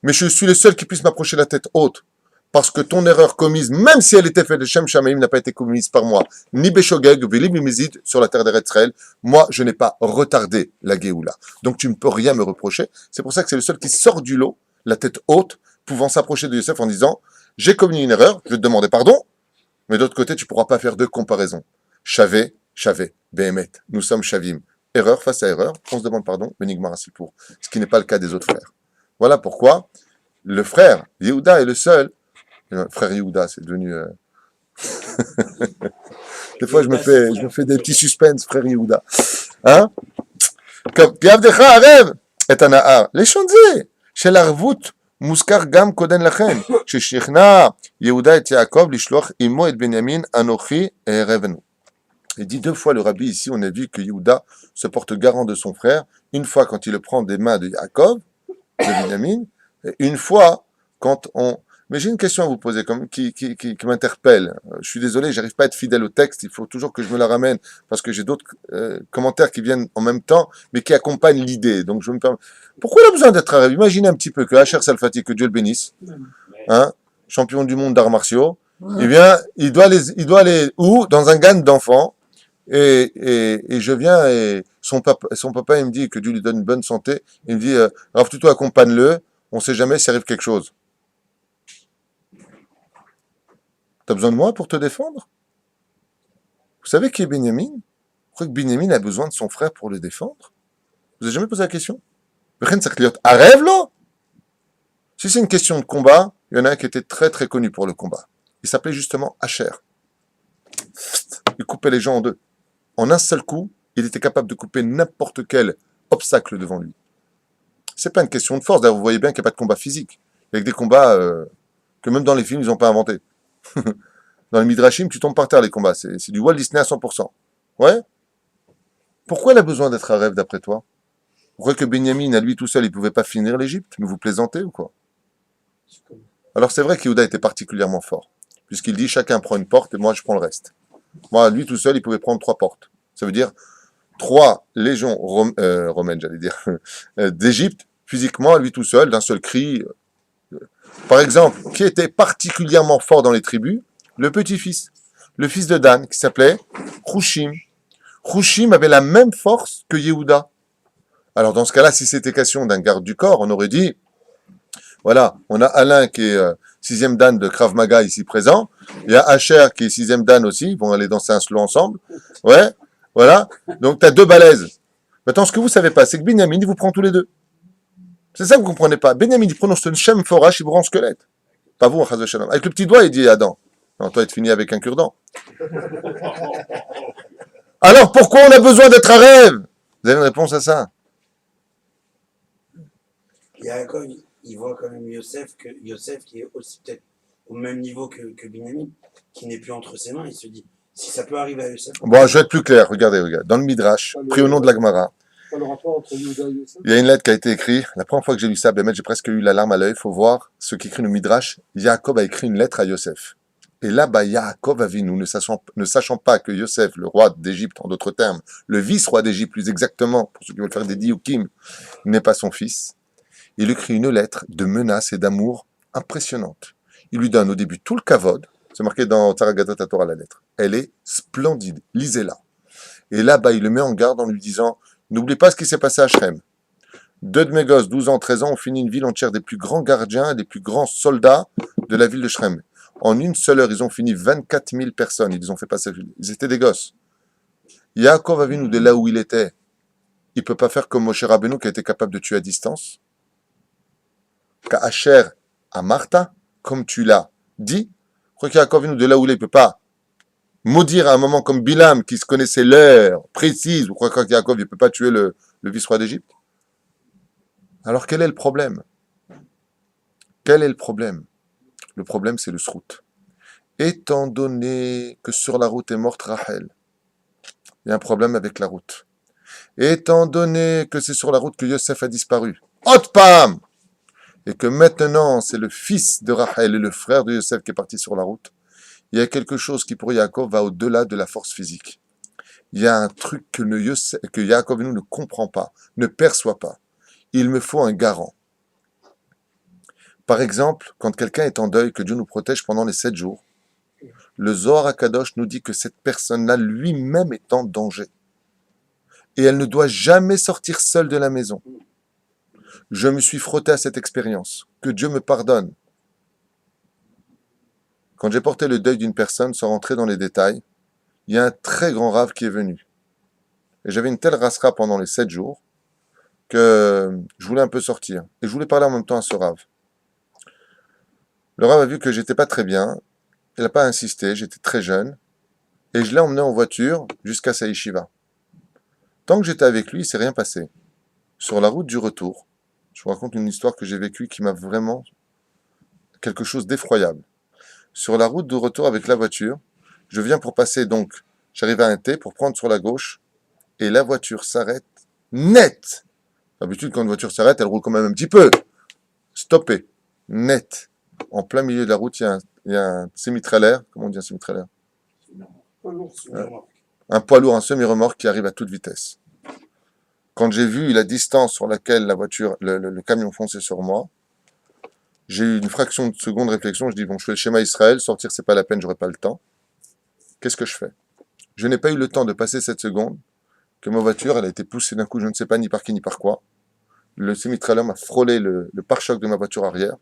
Mais je suis le seul qui puisse m'approcher la tête haute. Parce que ton erreur commise, même si elle était faite de Shem Shamaim, n'a pas été commise par moi. Ni Beshogeg, Veli Mimizid, sur la terre d'Eretz Israël. Moi, je n'ai pas retardé la Géoula. Donc tu ne peux rien me reprocher. C'est pour ça que c'est le seul qui sort du lot, la tête haute, pouvant s'approcher de Yosef en disant « J'ai commis une erreur, je vais te demander pardon, mais d'autre côté, tu ne pourras pas faire de comparaison. Chavé, Behemet, nous sommes Chavim. Erreur face à erreur, on se demande pardon, Benigmar Asipour. Ce qui n'est pas le cas des autres frères. Voilà pourquoi le frère Yehuda est le seul. Frère Yehuda, c'est devenu... Des fois, je me fais des petits suspens, frère Yehuda. Hein? Comme Piavdecha Arev et Anahar. Les chantiers, chez l'Arvout, מוזכר גם קודם לכן, ששכנע יהודה את יעקב לשלוח עמו את בנימין, אנוכי הערבנו. Il dit deux fois le rabbi ici, on a vu que Yehuda se porte garant de son frère, une fois quand il le prend des mains de Yaakov, de Benjamin, et une fois quand on... Mais j'ai une question à vous poser qui m'interpelle. Je suis désolé, j'arrive pas à être fidèle au texte, il faut toujours que je me la ramène, parce que j'ai d'autres commentaires qui viennent en même temps, mais qui accompagnent l'idée. Donc je me permets... Pourquoi il a besoin d'être arabe? Imaginez un petit peu que Asher Salfati, que Dieu le bénisse, hein, champion du monde d'arts martiaux, eh bien, il doit aller où? Dans un GAN d'enfants. Et je viens et son papa il me dit que Dieu lui donne une bonne santé. Il me dit, Rav Tuto, accompagne-le. On sait jamais s'il arrive quelque chose. T'as besoin de moi pour te défendre? Vous savez qui est Benjamin? Vous croyez que Benjamin a besoin de son frère pour le défendre? Vous avez jamais posé la question? Arrête là. Si c'est une question de combat, il y en a un qui était très très connu pour le combat. Il s'appelait justement Asher. Il coupait les gens en deux. En un seul coup, il était capable de couper n'importe quel obstacle devant lui. C'est pas une question de force. D'ailleurs, vous voyez bien qu'il n'y a pas de combat physique. Il y a que des combats que même dans les films, ils n'ont pas inventés. Dans les Midrashim, tu tombes par terre, les combats. C'est du Walt Disney à 100%. Ouais? Pourquoi il a besoin d'être un rêve d'après toi? Vous croyez que Benjamin, à lui tout seul, il ne pouvait pas finir l'Égypte? Mais vous plaisantez ou quoi? Alors c'est vrai qu'Yehuda était particulièrement fort. Puisqu'il dit, chacun prend une porte et moi je prends le reste. Moi, lui tout seul, il pouvait prendre 3 portes. Ça veut dire 3 légions romaines, j'allais dire, d'Égypte, physiquement, lui tout seul, d'un seul cri. Par exemple, qui était particulièrement fort dans les tribus? Le petit-fils. Le fils de Dan, qui s'appelait Hushim. Hushim avait la même force que Yehuda. Alors dans ce cas-là, si c'était question d'un garde du corps, on aurait dit, voilà, on a Alain qui est 6e Dan de Krav Maga ici présent, il y a Asher qui est 6e Dan aussi, ils vont aller danser un slow ensemble, ouais, voilà, donc tu as 2 balaises. Maintenant, ce que vous savez pas, c'est que Benjamin, il vous prend tous les deux. C'est ça que vous comprenez pas. Benjamin, il prononce une Shem Forash, il vous rend squelette. Pas vous, Chaz Shalom. Avec le petit doigt, il dit Adam. Non, toi, il te finit avec un cure-dent. Alors, pourquoi on a besoin d'être un rêve? Vous avez une réponse à ça? Yaakov, il voit quand même Yosef qui est aussi peut-être au même niveau que Binyamin, qui n'est plus entre ses mains. Il se dit, si ça peut arriver à Yosef. Bon, je vais être plus clair. Regardez. Dans le Midrash, pris au nom de la Gemara, Pas le rapport entre Yehuda et Yosef. il y a une lettre qui a été écrite. La première fois que j'ai lu ça, j'ai presque eu la larme à l'œil. Il faut voir ce qu'écrit le Midrash. Yaakov a écrit une lettre à Yosef. Et là, Yaakov Avinu, ne sachant pas que Yosef, le roi d'Égypte, en d'autres termes, le vice-roi d'Égypte plus exactement, pour ceux qui veulent faire des dioukim, n'est pas son fils, il écrit une lettre de menace et d'amour impressionnante. Il lui donne au début tout le kavod, c'est marqué dans Tsaragatot Torah la lettre. Elle est splendide, lisez-la. Et là, il le met en garde en lui disant, n'oublie pas ce qui s'est passé à Shrem. 2 de mes gosses, 12 ans, 13 ans, ont fini une ville entière des plus grands gardiens et des plus grands soldats de la ville de Shrem. En une seule heure, ils ont fini 24 000 personnes. Ils ont fait passer. Ils étaient des gosses. Yaakov Avinu, de là où il était, il ne peut pas faire comme Moshe Rabbeinu qui a été capable de tuer à distance. Ka'asher à Martha, comme tu l'as dit. Je crois qu'Yaakov Avinu, de là où il est, il ne peut pas maudire à un moment comme Bilam qui se connaissait l'heure précise. Vous croyez que Yaakov ne peut pas tuer le vice-roi d'Égypte? Alors quel est le problème? Quel est le problème? Le problème, c'est le srout. Étant donné que sur la route est morte Rachel, il y a un problème avec la route. Étant donné que c'est sur la route que Yosef a disparu, Hot Pam! Et que maintenant, c'est le fils de Rachel et le frère de Yosef qui est parti sur la route, il y a quelque chose qui pour Yaakov va au-delà de la force physique. Il y a un truc que Yaakov ne comprend pas, ne perçoit pas. Il me faut un garant. Par exemple, quand quelqu'un est en deuil, que Dieu nous protège pendant les 7 jours, le Zohar HaKadosh nous dit que cette personne-là lui-même est en danger. Et elle ne doit jamais sortir seule de la maison. Je me suis frotté à cette expérience. Que Dieu me pardonne. Quand j'ai porté le deuil d'une personne, sans rentrer dans les détails, il y a un très grand rave qui est venu. Et j'avais une telle rasra pendant les 7 jours que je voulais un peu sortir. Et je voulais parler en même temps à ce rave. Le Rav a vu que j'étais pas très bien, il n'a pas insisté, j'étais très jeune, et je l'ai emmené en voiture jusqu'à sa yeshiva. Tant que j'étais avec lui, il ne s'est rien passé. Sur la route du retour, Je vous raconte une histoire que j'ai vécue qui m'a vraiment quelque chose d'effroyable. Sur la route de retour avec la voiture, je viens pour passer donc, j'arrive à un T pour prendre sur la gauche, et la voiture s'arrête net. D'habitude, quand une voiture s'arrête, elle roule quand même un petit peu. Stoppé, net. En plein milieu de la route, il y a un semi-trailer. Comment on dit un semi-trailer? Pas lourd, c'est une remorque. Un poids lourd, un semi-remorque qui arrive à toute vitesse. Quand j'ai vu la distance sur laquelle la voiture, le camion fonçait sur moi, j'ai eu une fraction de seconde de réflexion. Je dis, bon, je fais le schéma Israël, sortir, c'est pas la peine, j'aurai pas le temps. Qu'est-ce que je fais? Je n'ai pas eu le temps de passer cette seconde que ma voiture, elle a été poussée d'un coup, je ne sais pas ni par qui ni par quoi. Le semi-trailer m'a frôlé le pare-choc de ma voiture arrière.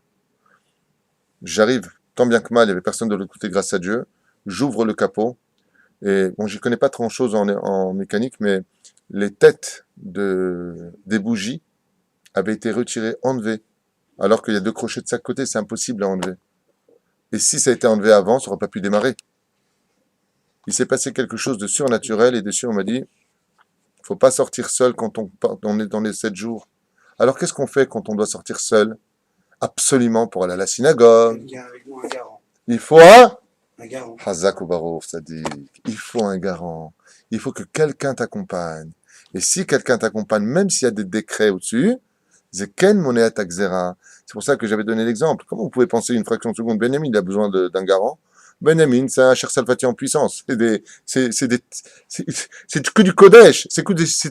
J'arrive, tant bien que mal, il n'y avait personne de l'autre côté, grâce à Dieu. J'ouvre le capot. Et bon, j'y connais pas grand chose en mécanique, mais les têtes des bougies avaient été retirées, enlevées. Alors qu'il y a 2 crochets de chaque côté, c'est impossible à enlever. Et si ça a été enlevé avant, ça n'aurait pas pu démarrer. Il s'est passé quelque chose de surnaturel et dessus on m'a dit, faut pas sortir seul quand on est dans les 7 jours. Alors qu'est-ce qu'on fait quand on doit sortir seul? Absolument pour aller à la synagogue. Quelqu'un avec moi, un garant. Il faut un garant. Hazak ou Barouf, ça dit. Il faut un garant. Il faut que quelqu'un t'accompagne. Et si quelqu'un t'accompagne, même s'il y a des décrets au-dessus, Zeken Monéat Akzera. C'est pour ça que j'avais donné l'exemple. Comment vous pouvez penser une fraction de seconde? Benjamin, il a besoin d'un garant. Benjamin, c'est un Cher Salfati en puissance. C'est que du Kodesh. C'est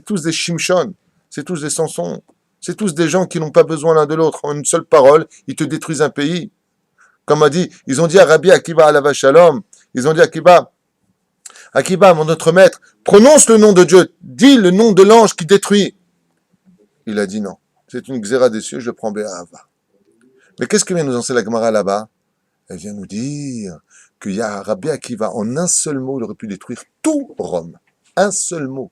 tous des Shimshon. C'est tous des Samson. C'est tous des gens qui n'ont pas besoin l'un de l'autre. En une seule parole, ils te détruisent un pays. Comme a dit, ils ont dit à Rabbi Akiba Alava Shalom, ils ont dit à Akiba, notre maître, prononce le nom de Dieu, dis le nom de l'ange qui détruit. Il a dit non. C'est une xéra des cieux, je le prends Béhava. Mais qu'est-ce que vient nous enseigner la Gemara là-bas? Elle vient nous dire qu'il y a Rabbi Akiva, en un seul mot, il aurait pu détruire tout Rome. Un seul mot.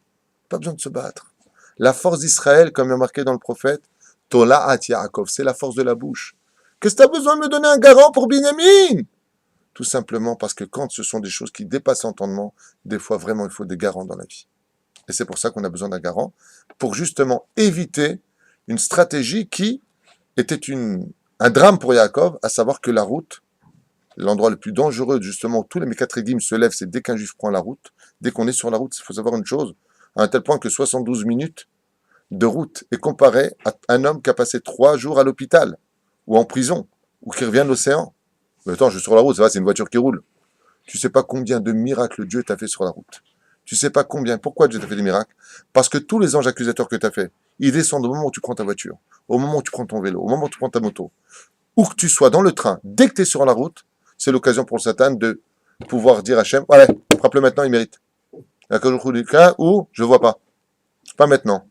Pas besoin de se battre. La force d'Israël, comme il y a marqué dans le prophète, Tola'at Yaakov, c'est la force de la bouche. Qu'est-ce que tu as besoin de me donner un garant pour Binyamin? Tout simplement parce que quand ce sont des choses qui dépassent l'entendement, des fois vraiment il faut des garants dans la vie. Et c'est pour ça qu'on a besoin d'un garant, pour justement éviter une stratégie qui était un drame pour Yaakov, à savoir que la route, l'endroit le plus dangereux justement où tous les Mekatrédim se lèvent, c'est dès qu'un juif prend la route. Dès qu'on est sur la route, il faut savoir une chose, à un tel point que 72 minutes de route est comparé à un homme qui a passé 3 jours à l'hôpital, ou en prison, ou qui revient de l'océan. Mais attends, je suis sur la route, ça va, c'est une voiture qui roule. Tu sais pas combien de miracles Dieu t'a fait sur la route. Tu sais pas combien, pourquoi Dieu t'a fait des miracles? Parce que tous les anges accusateurs que tu as fait, ils descendent au moment où tu prends ta voiture, au moment où tu prends ton vélo, au moment où tu prends ta moto. Où que tu sois dans le train, dès que tu es sur la route, c'est l'occasion pour le Satan de pouvoir dire à Hachem, allez, frappe-le maintenant, il mérite. La cas où je vois pas. Pas maintenant.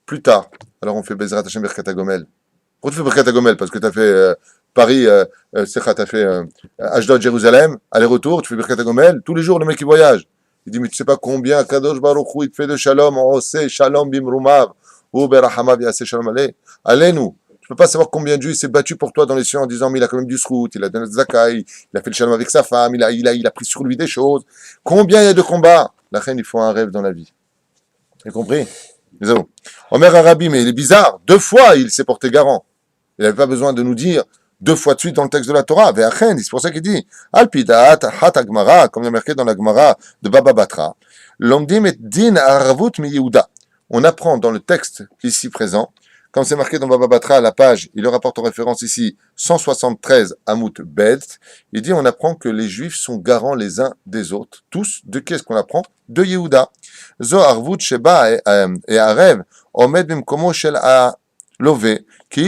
Plus tard. Alors on fait Bezrat Hachem Birkat Gomel. Pourquoi tu fais Birkat Gomel? Parce que tu as fait Paris, tu as fait Ashdod, Jérusalem, aller-retour, tu fais Birkat Gomel. Tous les jours, le mec il voyage. Il dit, mais tu sais pas combien Kadosh Baruch Hu, il te fait de shalom, on sait, shalom bimrumav, ou berahamav yaseh shalom aleh. Allez-nous. Tu peux pas savoir combien Dieu s'est battu pour toi dans les cieux en disant, mais il a quand même du srout, il a donné de zakai, il a fait le shalom avec sa femme, il a pris sur lui des choses. Combien il y a de combats? La reine, il faut un rêve dans la vie. Vous avez compris? Omer Arabi, mais il est bizarre. 2 fois, il s'est porté garant. Il n'avait pas besoin de nous dire 2 fois de suite dans le texte de la Torah. C'est pour ça qu'il dit Alpidat hat agmara, comme il y a marqué dans la Gemara de Baba Batra. L'omdim et din arvut mi Yehuda. On apprend dans le texte ici présent, comme c'est marqué dans Baba Batra à la page, il le rapporte en référence ici 173 Amut Bet. Il dit on apprend que les Juifs sont garants les uns des autres. Tous, de qui est-ce qu'on apprend? De Yehuda. Zo arvut sheba et arev omed bimkomo shel a lové.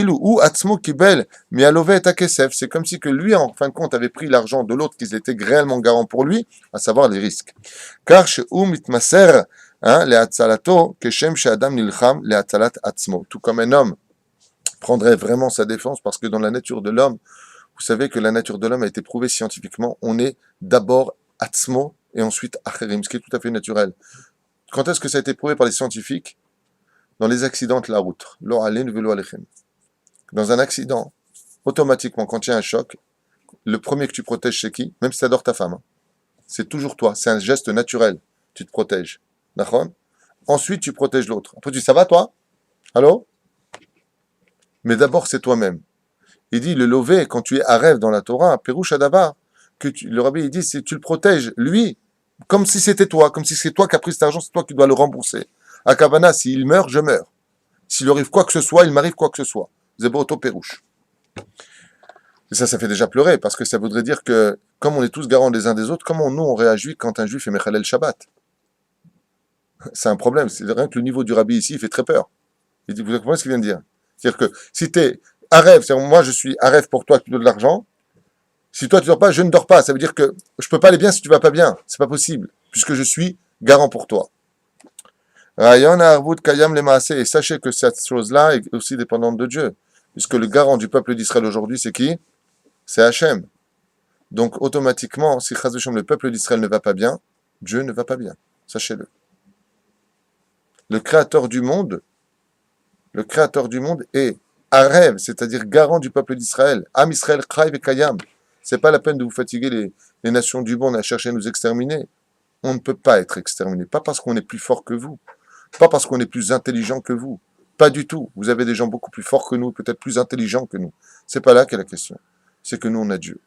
Ou Atzmo Kibel, mais à Lové et à Kesef. C'est comme si que lui, en fin de compte, avait pris l'argent de l'autre qui était réellement garant pour lui, à savoir les risques. Car chez Mitmaser, les Atzalato, Keshem chez Adam Nilcham, les Atzalat Atzmo. Tout comme un homme prendrait vraiment sa défense, parce que dans la nature de l'homme, vous savez que la nature de l'homme a été prouvée scientifiquement, on est d'abord Atzmo et ensuite Acherim, ce qui est tout à fait naturel. Quand est-ce que ça a été prouvé par les scientifiques? Dans les accidents de la route. Dans un accident, automatiquement, quand il y a un choc, le premier que tu protèges, c'est qui? Même si tu adores ta femme. C'est toujours toi. C'est un geste naturel. Tu te protèges. D'accord? Ensuite, tu protèges l'autre. Après, tu dis, ça va, toi? Allô? Mais d'abord, c'est toi-même. Il dit, le lové, quand tu es à rêve dans la Torah, Pérouche Adabar, le rabbi, il dit, si tu le protèges, lui, comme si c'était toi, comme si c'est toi qui as pris cet argent, c'est toi qui dois le rembourser. À Kavana, s'il meurt, je meurs. S'il arrive quoi que ce soit, il m'arrive quoi que ce soit. Zeboto Pérouche. Et ça fait déjà pleurer, parce que ça voudrait dire que, comme on est tous garants les uns des autres, comment nous on réagit quand un juif est Mechalel Shabbat? C'est un problème. C'est rien que le niveau du rabbi ici, il fait très peur. Il dit, vous comprenez ce qu'il vient de dire? C'est-à-dire que si tu es à rêve, c'est-à-dire moi je suis à rêve pour toi, tu donnes de l'argent. Si toi tu dors pas, je ne dors pas. Ça veut dire que je peux pas aller bien si tu vas pas bien. C'est pas possible, puisque je suis garant pour toi. Rayon Arvut Kayam Lemaase. Et sachez que cette chose-là est aussi dépendante de Dieu, puisque le garant du peuple d'Israël aujourd'hui, c'est qui? C'est Hachem. Donc automatiquement, si Chaz v'Shalom, le peuple d'Israël ne va pas bien, Dieu ne va pas bien. Sachez-le. Le créateur du monde est à rêve, c'est-à-dire garant du peuple d'Israël. Am Israël Chai Vekayam. C'est pas la peine de vous fatiguer les nations du monde à chercher à nous exterminer. On ne peut pas être exterminé. Pas parce qu'on est plus fort que vous. Pas parce qu'on est plus intelligent que vous. Pas du tout. Vous avez des gens beaucoup plus forts que nous, peut-être plus intelligents que nous. C'est pas là qu'est la question. C'est que nous, on a Dieu.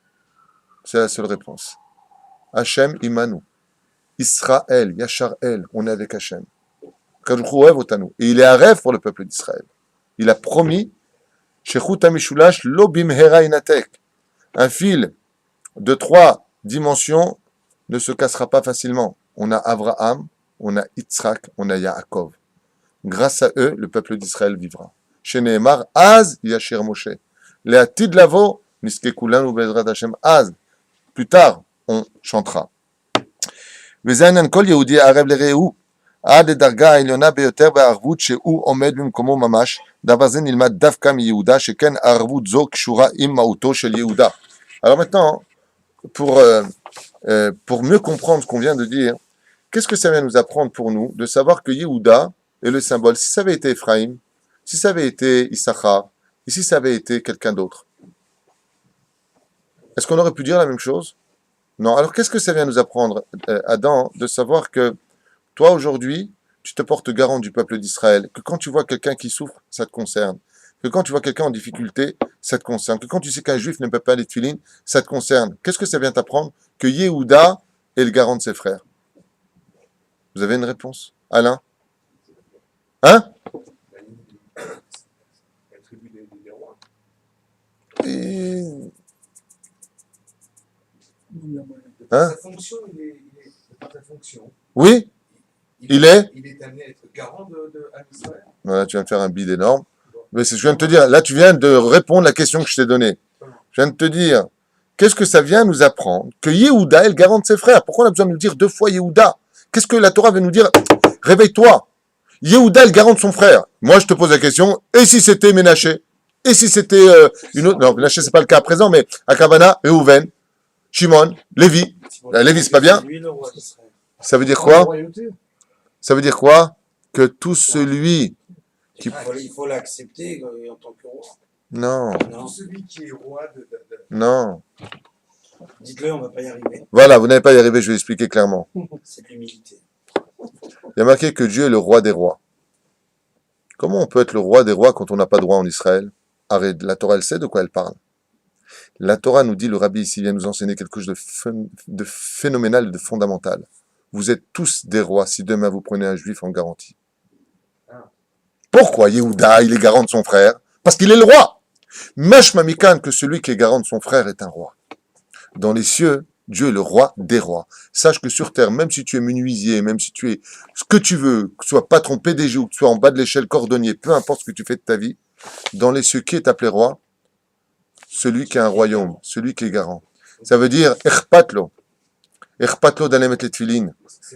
C'est la seule réponse. Hachem Imanu. Israël, Yachar El, on est avec Hachem. Et il est à rêve pour le peuple d'Israël. Il a promis, un fil de 3 dimensions ne se cassera pas facilement. On a Abraham, on a Yitzhak, on a Yaakov. Grâce à eux, le peuple d'Israël vivra. Chez Nehemar, Az Yashir Moshe. Le'atid lavo, niske kulanu bezrat Hashem Az. Plus tard, on chantera. Vezanan kol Yehudi arev lerehu. עד לדרגה העליונה ביותר בערבות שהוא עומד במקומו ממש, דבר זה נלמד דווקא מיהודה, שכן הערבות זו קשורה עם מהותו של יהודה. Alors maintenant, pour mieux comprendre ce qu'on vient de dire, qu'est-ce que ça vient nous apprendre pour nous de savoir que Yehuda est le symbole? Si ça avait été Ephraim, si ça avait été Issachar, et si ça avait été quelqu'un d'autre, est-ce qu'on aurait pu dire la même chose? Non. Alors qu'est-ce que ça vient nous apprendre, Adam, de savoir que toi, aujourd'hui, tu te portes garant du peuple d'Israël, que quand tu vois quelqu'un qui souffre, ça te concerne, que quand tu vois quelqu'un en difficulté, ça te concerne, que quand tu sais qu'un juif ne peut pas aller tefilin, ça te concerne. Qu'est-ce que ça vient t'apprendre? Que Yehuda est le garant de ses frères. Vous avez une réponse? Alain? Hein? Hein? Sa fonction, il est dans sa fonction. Oui? Il est amené à être garant de Israël. Voilà, tu viens de faire un bide énorme. Mais je viens de te dire, là tu viens de répondre à la question que je t'ai donnée. Je viens de te dire, qu'est-ce que ça vient nous apprendre? Que Yehuda est le garant de ses frères. Pourquoi on a besoin de nous dire 2 fois Yehuda? Qu'est-ce que la Torah veut nous dire? Réveille-toi. Yehuda est le garant de son frère. Moi je te pose la question, et si c'était Ménaché? Et si c'était une autre? Non, Ménaché c'est pas le cas à présent, mais Akavana, Reuven, Shimon, Lévi. Lévi c'est pas bien? Lui, le roi d'Israël. Ça veut dire quoi? Ça veut dire quoi? Que tout celui qui... Il faut l'accepter en tant que roi. Non, Tout celui qui est roi non. Dites-le, on ne va pas y arriver. Voilà, vous n'allez pas y arriver, je vais expliquer clairement. C'est de l'humilité. Il y a marqué que Dieu est le roi des rois. Comment on peut être le roi des rois quand on n'a pas de roi en Israël? Arrête, la Torah, elle sait de quoi elle parle. La Torah nous dit, le rabbi ici vient nous enseigner quelque chose de phénoménal, de fondamental. Vous êtes tous des rois si demain vous prenez un juif en garantie. Pourquoi Yehuda, il est garant de son frère? Parce qu'il est le roi. Mashma mikan, que celui qui est garant de son frère est un roi. Dans les cieux, Dieu est le roi des rois. Sache que sur terre, même si tu es menuisier, même si tu es ce que tu veux, que tu sois patron PDG ou que tu sois en bas de l'échelle cordonnier, peu importe ce que tu fais de ta vie, dans les cieux, qui est appelé roi? Celui qui a un royaume, celui qui est garant. Ça veut dire, Echpatlo. Echpatlo d'aller mettre les tefilines.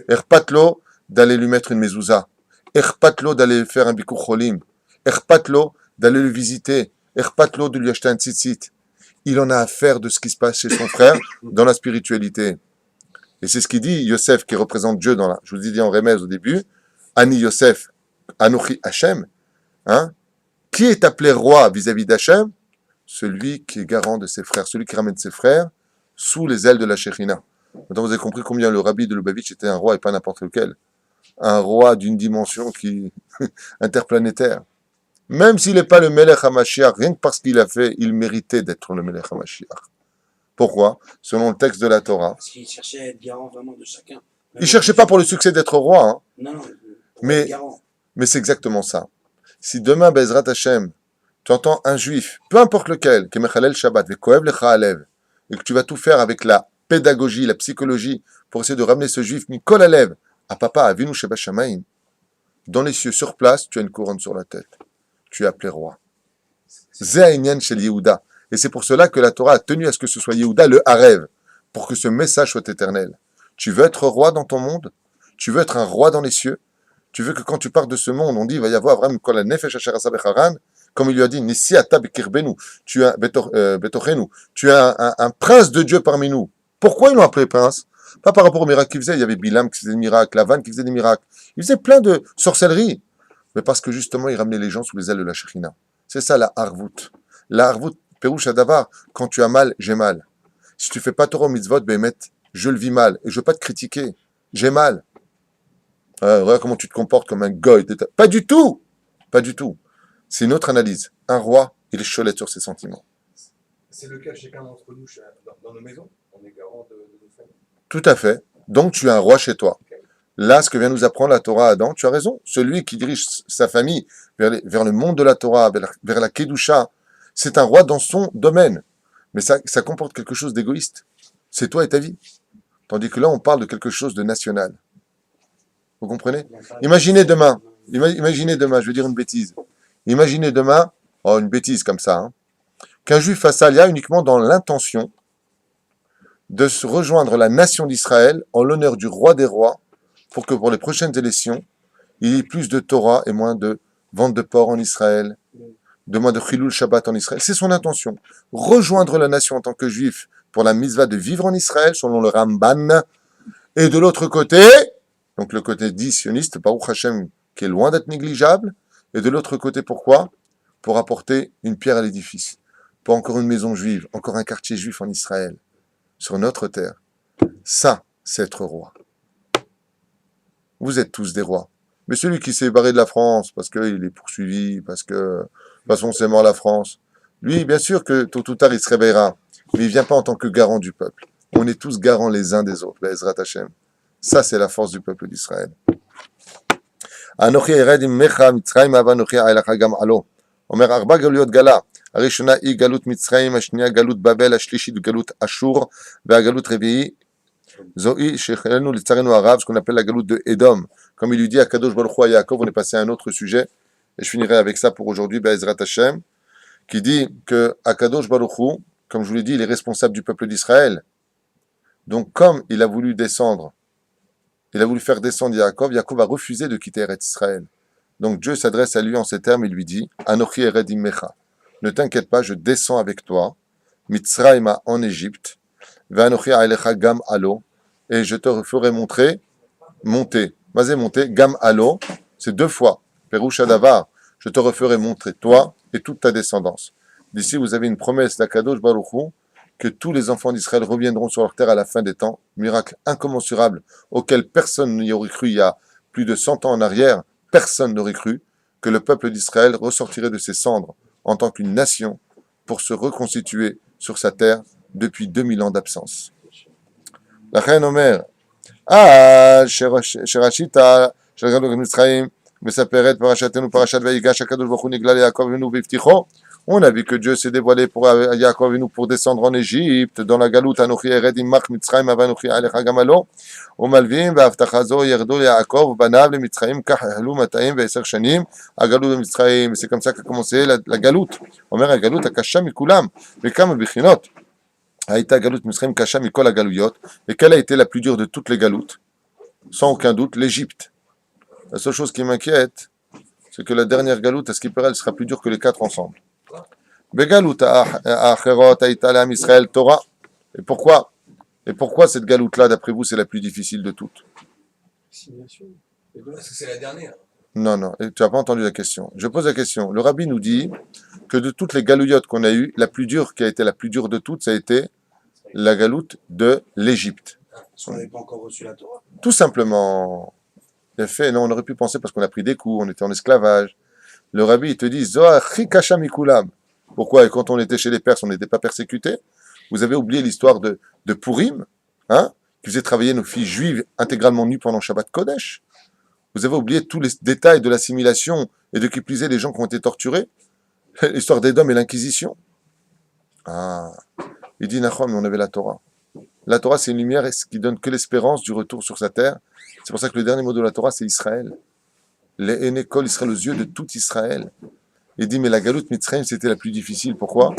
Echpatlo d'aller lui mettre une mezouza. Echpatlo d'aller faire un bikur cholim. Echpatlo d'aller le visiter. Echpatlo de lui acheter un tzitzit. Il en a affaire de ce qui se passe chez son frère dans la spiritualité. Et c'est ce qu'il dit Yosef, qui représente Dieu dans la... Je vous ai dit en remèze au début. Ani Yosef, Anochi Hashem. Hein? Qui est appelé roi vis-à-vis d'Hachem? Celui qui est garant de ses frères, celui qui ramène ses frères sous les ailes de la Shekhinah. Maintenant, vous avez compris combien le rabbi de Lubavitch était un roi et pas n'importe lequel. Un roi d'une dimension qui interplanétaire. Même s'il n'est pas le Melech HaMashiach, rien que parce qu'il a fait, il méritait d'être le Melech HaMashiach. Pourquoi? Selon le texte de la Torah. Parce qu'il cherchait à être garant vraiment de chacun. Il ne cherchait pas pour le succès d'être roi, hein. Non, pour Mais- être garant. Mais c'est exactement ça. Si demain, Bezrat Hashem, tu entends un juif, peu importe lequel, qui est Mechalel Shabbat, Vekoev Lecha Alev, et que tu vas tout faire avec la pédagogie, la psychologie, pour essayer de ramener ce juif Mikol Alev à Papa, à Vinu Sheba Shamayim, dans les cieux, sur place, tu as une couronne sur la tête. Tu es appelé roi. Zéaïnian Shel Yehuda. Et c'est pour cela que la Torah a tenu à ce que ce soit Yehuda le Harev, pour que ce message soit éternel. Tu veux être roi dans ton monde? Tu veux être un roi dans les cieux? Tu veux que quand tu pars de ce monde, on dit, il va y avoir Avraham Kol HaNefesh Asher Asa Becharan, comme il lui a dit, Nissi Ata Bekirbenu, tu as Betochenu, tu as un prince de Dieu parmi nous. Pourquoi ils l'ont appelé prince? Pas par rapport au miracle qu'il faisait, il y avait Bilam qui faisait des miracles, Lavan qui faisait des miracles. Il faisait plein de sorcelleries. Mais parce que justement, il ramenait les gens sous les ailes de la Shekhinah. C'est ça la Harvout. La Harvout, Perouche Adavar, quand tu as mal, j'ai mal. Si tu fais pas Torah mitzvot, Bémet, je le vis mal. Et je veux pas te critiquer. J'ai mal. Regarde comment tu te comportes comme un goy. Pas du tout. Pas du tout. C'est une autre analyse. Un roi, il est cholette sur ses sentiments. C'est le cas chacun d'entre nous dans nos maisons. On est garant de nos familles. Tout à fait. Donc tu es un roi chez toi. Là, ce que vient nous apprendre la Torah à Adam, tu as raison. Celui qui dirige sa famille vers le monde de la Torah, vers la Kedusha, c'est un roi dans son domaine. Mais ça comporte quelque chose d'égoïste. C'est toi et ta vie. Tandis que là, on parle de quelque chose de national. Vous comprenez? Imaginez demain, je vais dire une bêtise. Imaginez demain, une bêtise comme ça, hein, qu'un juif fasse alia uniquement dans l'intention de se rejoindre la nation d'Israël en l'honneur du roi des rois, pour que pour les prochaines élections, il y ait plus de Torah et moins de vente de porc en Israël, de moins de Chilul Shabbat en Israël. C'est son intention. Rejoindre la nation en tant que juif pour la mitzvah de vivre en Israël, selon le Ramban. Et de l'autre côté, donc le côté dit sioniste, Baruch Hashem, qui est loin d'être négligeable. Et de l'autre côté, pourquoi? Pour apporter une pierre à l'édifice. Pour encore une maison juive, encore un quartier juif en Israël, sur notre terre. Ça, c'est être roi. Vous êtes tous des rois. Mais celui qui s'est barré de la France, parce qu'il est poursuivi, parce que, de toute façon, c'est mort la France, lui, bien sûr que tôt ou tard, il se réveillera. Mais il vient pas en tant que garant du peuple. On est tous garants les uns des autres, Be'ezrat Hashem. Ça, c'est la force du peuple d'Israël. אנוכי ארד עמך מצרים ואנוכי אליך גם עלו. אומר 4 גלויות גלה. הראשונה היא גלות מצרים, השנייה גלות בבל, השלישית גלות אשור, והגלות רביעי זוהי שהחלנו לצערנו הרב, ce qu'on appelle la galoute de Edom. Comme il lui dit à Kadosh Baruch Hu à Yaakov, on est passé à un autre sujet, et je finirai avec ça pour aujourd'hui, Be'ezrat Hashem, qui dit que Akadosh Baruch Hu, comme je vous l'ai dit, il est responsable du peuple d'Israël. Donc comme il a voulu descendre, il a voulu faire descendre Yaakov, Yaakov a refusé de quitter Eretz Israël. Donc Dieu s'adresse à lui en ces termes et lui dit, Anochi ered imecha, ne t'inquiète pas, je descends avec toi, Mitzrayma en Égypte, Ve'anochi alecha gam alo, et je te ferai monter, Mazé monter, gam alo, c'est 2 fois, Perusha davar, je te referai montrer toi et toute ta descendance. D'ici, vous avez une promesse d'Akadosh Baruch Hu, que tous les enfants d'Israël reviendront sur leur terre à la fin des temps, miracle incommensurable auquel personne n'y aurait cru il y a plus de 100 ans en arrière, personne n'aurait cru que le peuple d'Israël ressortirait de ses cendres en tant qu'une nation pour se reconstituer sur sa terre depuis 2000 ans d'absence. La reine Omer, Sherashita, Sherashita, Mitzrayim, Mesaperet, Parashatenu, Parashat Vayigash, Akadosh Baruch Hu, Nigla Yaakov, Venu, Vivticho. On a vu que Dieu s'est dévoilé pour Yaakov et nous pour descendre en Égypte, dans la galoute, Anochi Ered Imach Mitzrayim, Avanochi Alecha Gamalo, Omalvim, Vaftachazo, Yerdo, Yaakov, Banav, le Mitzrayim, Kahelu, Mataim, Veser Shanim, Agalout de Mitzrayim. C'est comme ça qu'a commencé la galoute. Omer, la galoute, Akasha Mikulam, Vekam Bichinot. Aïta galoute Mitzrayim, Kasha Mikol Agalouyot. Et quelle a été la plus dure de toutes les galoutes? Sans aucun doute, l'Égypte. La seule chose qui m'inquiète, c'est que la dernière galoute, à ce qui paraît, elle sera plus dure que les 4 ensemble. Begalout Acherot Aïta Lam Israël Torah. Et pourquoi cette galoute-là, d'après vous, c'est la plus difficile de toutes? Simulation. Parce que c'est la dernière. Non, et tu n'as pas entendu la question. Je pose la question. Le rabbi nous dit que de toutes les galouillottes qu'on a eues, la plus dure, qui a été la plus dure de toutes, ça a été la galoute de l'Égypte. Parce qu'on n'avait pas encore reçu la Torah. Tout simplement. Non, on aurait pu penser parce qu'on a pris des coups, on était en esclavage. le rabbi il te dit Zohar chikasha mikulam. Pourquoi? Et quand on était chez les Perses, on n'était pas persécuté. Vous avez oublié l'histoire de Purim, hein, qui faisait travailler nos filles juives intégralement nues pendant Shabbat Kodesh. Vous avez oublié tous les détails de l'assimilation et de qui plus est les gens qui ont été torturés. L'histoire d'Édom et l'Inquisition. Ah, il dit Nachon, mais on avait la Torah. La Torah, c'est une lumière qui donne que l'espérance du retour sur sa terre. C'est pour ça que le dernier mot de la Torah, c'est Israël. Les Enekol, Israël, aux yeux de tout Israël. Il dit, mais la Galoute Mitzrayim, c'était la plus difficile. Pourquoi?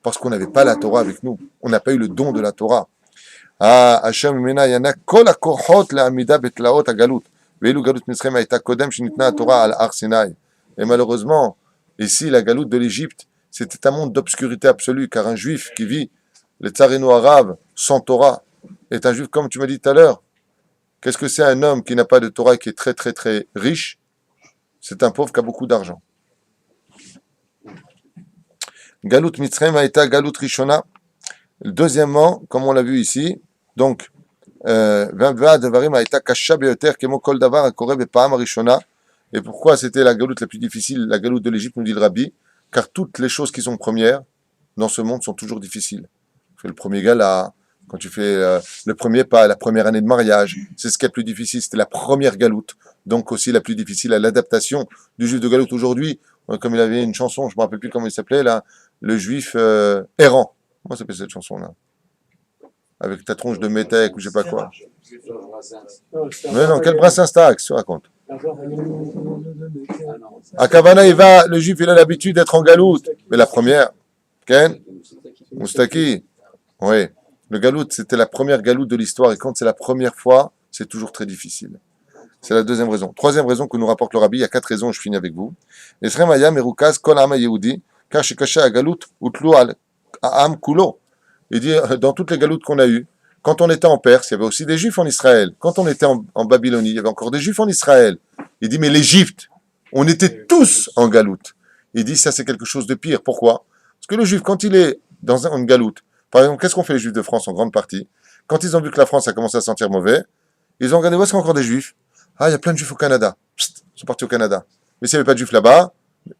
Parce qu'on n'avait pas la Torah avec nous. On n'a pas eu le don de la Torah. Ah, Hashem Mena Yana, Kol HaKochot LaAmida Betlaot HaGalut. Ve'elu Galut Mitzrayim Haïta Kodem Shinitna Torah al Har Sinai. Et malheureusement, ici, la Galoute de l'Égypte, c'était un monde d'obscurité absolue, car un juif qui vit, le tsarino arabe, sans Torah, est un juif, comme tu m'as dit tout à l'heure. Qu'est-ce que c'est un homme qui n'a pas de Torah et qui est très très très riche? C'est un pauvre qui a beaucoup d'argent. Galut Mitzrayim Haïta Galut Rishona. Deuxièmement, comme on l'a vu ici, donc, et pourquoi c'était la galoute la plus difficile, la galoute de l'Égypte, nous dit le Rabbi, car toutes les choses qui sont premières dans ce monde sont toujours difficiles. Tu fais le premier gala, quand tu fais le premier pas, la première année de mariage, c'est ce qui est le plus difficile, c'était la première galoute, donc aussi la plus difficile à l'adaptation du juif de galoute aujourd'hui, comme il avait une chanson, je ne me rappelle plus comment il s'appelait là, le juif errant. Comment s'appelle cette chanson-là? Avec ta tronche de métèque ou je sais pas quoi. Mais non, quel Brassens t'as, qu'est-ce que tu racontes? À Kavana, le juif, il a l'habitude d'être en galoute. Mais la première, Ken? Moustaki? Oui. Le galoute, c'était la première galoute de l'histoire. Et quand c'est la première fois, c'est toujours très difficile. C'est la deuxième raison. Troisième raison que nous rapporte le Rabbi, il y a 4 raisons, je finis avec vous. Esrem Aya Merukaz Kol Ama Yehudi, Kash Kasha Galout Utlu Al Am Kulo. Il dit, dans toutes les galoutes qu'on a eues, quand on était en Perse, il y avait aussi des Juifs en Israël. Quand on était en Babylonie, il y avait encore des Juifs en Israël. Il dit, mais l'Égypte, on était tous en galoute. Il dit, ça c'est quelque chose de pire. Pourquoi? Parce que le Juif, quand il est dans une galoute, par exemple, qu'est-ce qu'ont fait les Juifs de France en grande partie? Quand ils ont vu que la France a commencé à sentir mauvais, ils ont regardé, où est-ce qu'il y a encore des Juifs? Ah, il y a plein de Juifs au Canada. Psst, ils sont partis au Canada. Mais s'il n'y avait pas de Juifs là-bas, ils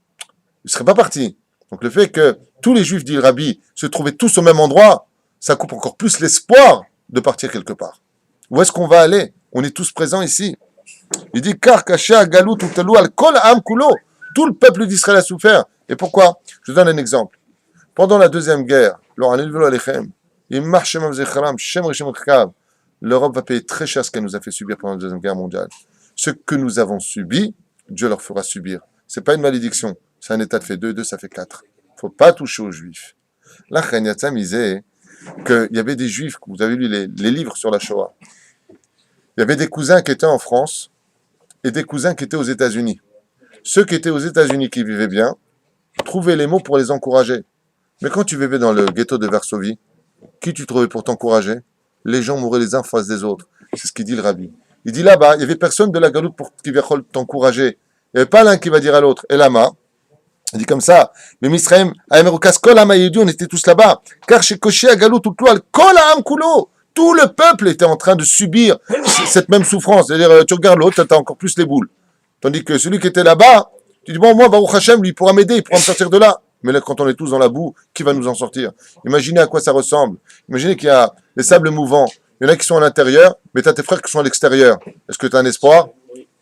ne seraient pas partis. Donc le fait que tous les Juifs, dit le Rabbi, se trouvaient tous au même endroit, ça coupe encore plus l'espoir de partir quelque part. Où est-ce qu'on va aller? On est tous présents ici. Il dit, car kasha galut utalou al kol am kulo. Tout le peuple d'Israël a souffert. Et pourquoi? Je vous donne un exemple. Pendant la deuxième guerre, l'Europe va payer très cher ce qu'elle nous a fait subir pendant la deuxième guerre mondiale. Ce que nous avons subi, Dieu leur fera subir. C'est pas une malédiction. C'est un état de fait. 2 et 2, ça fait 4. Il ne faut pas toucher aux Juifs. Là, Khanyatsa misait qu'il y avait des Juifs, vous avez lu les livres sur la Shoah. Il y avait des cousins qui étaient en France et des cousins qui étaient aux États-Unis. Ceux qui étaient aux États-Unis, qui vivaient bien, trouvaient les mots pour les encourager. Mais quand tu vivais dans le ghetto de Varsovie, qui tu trouvais pour t'encourager? Les gens mouraient les uns face des autres. C'est ce qu'il dit le Rabbi. Il dit là-bas, il n'y avait personne de la galoute pour qui va t'encourager. Il n'y avait pas l'un qui va dire à l'autre, et lama. Il dit comme ça, mais Misraim, on était tous là-bas, car chez Koché, à Galout, tout le peuple était en train de subir cette même souffrance. C'est-à-dire, tu regardes l'autre, tu as encore plus les boules. Tandis que celui qui était là-bas, tu dis, bon, moi, Baruch Hashem, lui, il pourra m'aider, il pourra me sortir de là. Mais là, quand on est tous dans la boue, qui va nous en sortir? Imaginez à quoi ça ressemble. Imaginez qu'il y a les sables mouvants. Il y en a qui sont à l'intérieur, mais tu as tes frères qui sont à l'extérieur. Est-ce que tu as un espoir?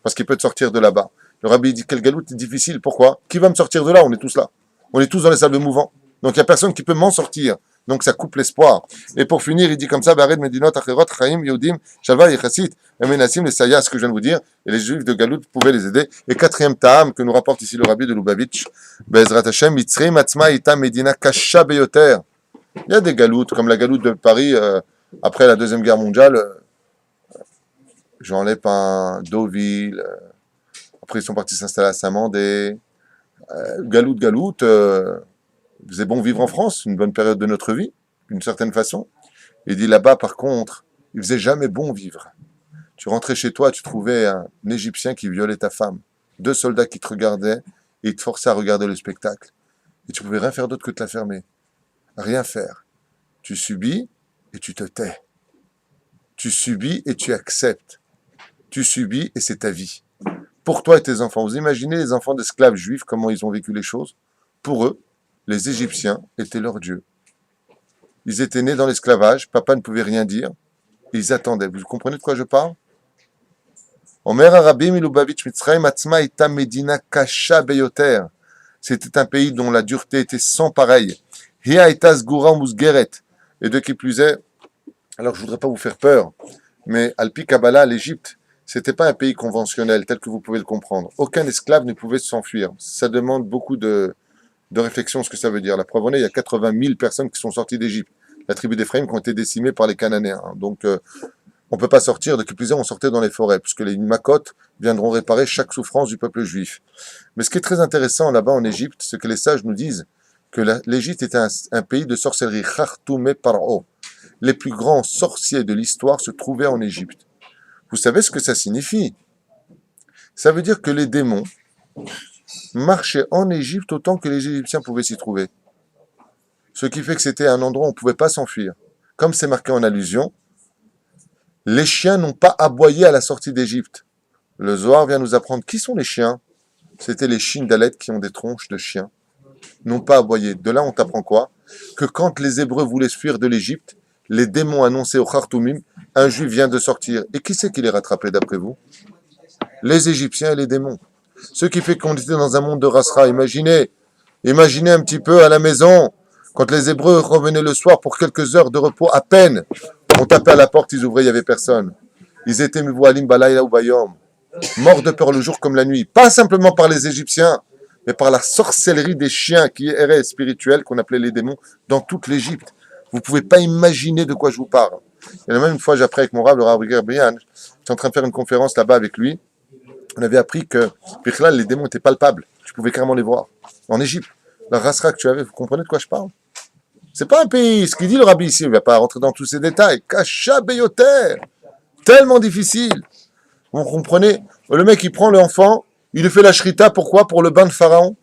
Parce qu'il peut te sortir de là-bas. Le Rabbi dit, quelle galoute est difficile. Pourquoi? Qui va me sortir de là? On est tous là. On est tous dans les sables mouvants. Donc il n'y a personne qui peut m'en sortir. Donc ça coupe l'espoir. Et pour finir, il dit comme ça, Bared Medinot, Acherot, Chaim, Yehudim, Shalva, Yechassit, Emenassim, les Sayas, ce que je viens de vous dire, et les Juifs de Galout pouvaient les aider. Et quatrième Ta'am, que nous rapporte ici le Rabbi de Lubavitch, Bezrat Hashem, Mitzrim, Atzma, Ita, Medina, Kasha, Beyoter. Il y a des galoutes, comme la galoute de Paris, après la Deuxième Guerre mondiale, Jean Lépin, Deauville, après ils sont partis s'installer à Saint-Mandé, Galoute, il faisait bon vivre en France, une bonne période de notre vie, d'une certaine façon. Il dit là-bas, par contre, il faisait jamais bon vivre. Tu rentrais chez toi, tu trouvais un Égyptien qui violait ta femme, 2 soldats qui te regardaient et ils te forçaient à regarder le spectacle. Et tu pouvais rien faire d'autre que de la fermer. Rien faire. Tu subis et tu te tais. Tu subis et tu acceptes. Tu subis et c'est ta vie. pour toi et tes enfants. Vous imaginez les enfants d'esclaves juifs, comment ils ont vécu les choses? Pour eux, les Égyptiens étaient leurs dieux. Ils étaient nés dans l'esclavage, papa ne pouvait rien dire, et ils attendaient. Vous comprenez de quoi je parle? Omer Arabim Ilubavitch Mitzrayim Atzma Ita Medina Kasha Beyoter. C'était un pays dont la dureté était sans pareil. Hia Ita Zgura Musgeret. Et de qui plus est, alors je voudrais pas vous faire peur, mais Alpi Kabbalah, l'Égypte, c'était pas un pays conventionnel tel que vous pouvez le comprendre. Aucun esclave ne pouvait s'enfuir. Ça demande beaucoup de réflexion ce que ça veut dire. La preuve en est, il y a 80 000 personnes qui sont sorties d'Égypte. La tribu d'Éphraïm qui ont été décimées par les Cananéens. Donc, on ne peut pas sortir, de qui plus est, on sortait dans les forêts, puisque les Makotes viendront réparer chaque souffrance du peuple juif. Mais ce qui est très intéressant là-bas en Égypte, c'est que les sages nous disent que l'Égypte était un pays de sorcellerie. Khartoumé Paro. Les plus grands sorciers de l'histoire se trouvaient en Égypte. Vous savez ce que ça signifie? Ça veut dire que les démons marchaient en Égypte autant que les Égyptiens pouvaient s'y trouver. Ce qui fait que c'était un endroit où on ne pouvait pas s'enfuir. Comme c'est marqué en allusion, les chiens n'ont pas aboyé à la sortie d'Égypte. Le Zohar vient nous apprendre qui sont les chiens. C'était les Shindalet qui ont des tronches de chiens. N'ont pas aboyé. De là, on t'apprend quoi? Que quand les Hébreux voulaient fuir de l'Égypte, les démons annonçaient au Khartoumim, un juif vient de sortir. Et qui c'est qui les rattrapait d'après vous? Les Égyptiens et les démons. Ce qui fait qu'on était dans un monde de Rasra. Imaginez un petit peu à la maison, quand les Hébreux revenaient le soir pour quelques heures de repos, à peine, on tapait à la porte, ils ouvraient, il n'y avait personne. Ils étaient Mivoualim Balayla ou Bayom, morts de peur le jour comme la nuit. Pas simplement par les Égyptiens, mais par la sorcellerie des chiens qui erraient spirituels, qu'on appelait les démons, dans toute l'Égypte. Vous ne pouvez pas imaginer de quoi je vous parle. Et même une fois, j'appris avec mon rab, le Rav Brian, j'étais en train de faire une conférence là-bas avec lui. On avait appris que, les démons étaient palpables. Tu pouvais carrément les voir. En Égypte, la rasra que tu avais, vous comprenez de quoi je parle? C'est pas un pays, ce qu'il dit le rabbi ici, il ne va pas rentrer dans tous ces détails. Kasha Beyoter, tellement difficile. Vous comprenez? Le mec, il prend l'enfant, il lui fait la shrita, pourquoi? Pour le bain de Pharaon,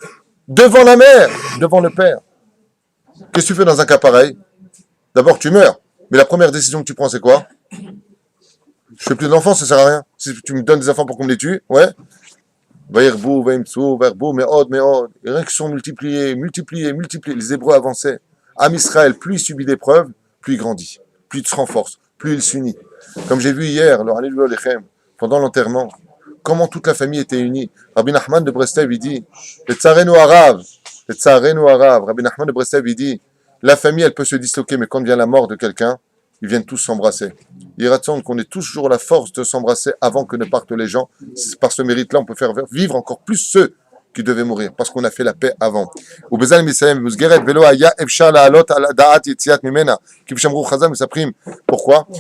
devant la mère, devant le père. Qu'est-ce que tu fais dans un cas pareil? D'abord, tu meurs. Mais la première décision que tu prends, c'est quoi? Je fais plus d'enfants, ça sert à rien. Si tu me donnes des enfants pour qu'on me les tue, ouais. Vaïrbou, vaïmtsou, verbou, méod. Et rien qui sont multipliés. Les Hébreux avançaient. Am Israël, plus il subit d'épreuves, plus il grandit. Plus il se renforce. Plus il s'unit. Comme j'ai vu hier, pendant l'enterrement, comment toute la famille était unie. Rabbi Nachman de Breslev, il dit, le tsarenu arabe. Rabbi Nachman de Breslev, il dit, la famille, elle peut se disloquer, mais quand vient la mort de quelqu'un, ils viennent tous s'embrasser. Il raconte qu'on ait toujours la force de s'embrasser avant que ne partent les gens. C'est par ce mérite-là, on peut faire vivre encore plus ceux qui devaient mourir, parce qu'on a fait la paix avant. Pourquoi?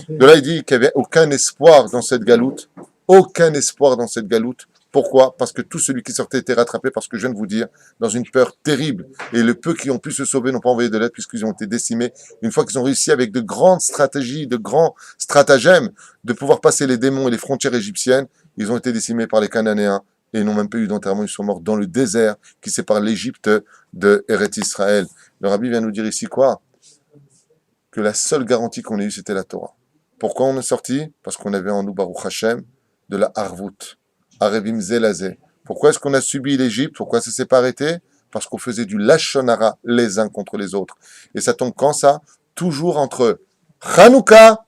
De là, il dit qu'il n'y avait aucun espoir dans cette galoute. Aucun espoir dans cette galoute. Pourquoi? Parce que tout celui qui sortait était rattrapé, parce que je viens de vous dire, dans une peur terrible. Et le peu qui ont pu se sauver n'ont pas envoyé de l'aide puisqu'ils ont été décimés. Une fois qu'ils ont réussi avec de grandes stratégies, de grands stratagèmes, de pouvoir passer les démons et les frontières égyptiennes, ils ont été décimés par les Cananéens et n'ont même pas eu d'enterrement. Ils sont morts dans le désert qui sépare l'Égypte de Eretz Israël. Le rabbi vient nous dire ici quoi? Que la seule garantie qu'on ait eue, c'était la Torah. Pourquoi on est sorti? Parce qu'on avait en nous, Baruch Hashem, de la Harvout. Arevim Zelazé. Pourquoi est-ce qu'on a subi l'Égypte? Pourquoi ça s'est pas arrêté? Parce qu'on faisait du Lashon Hara les uns contre les autres. Et ça tombe quand ça? Toujours entre Hanouka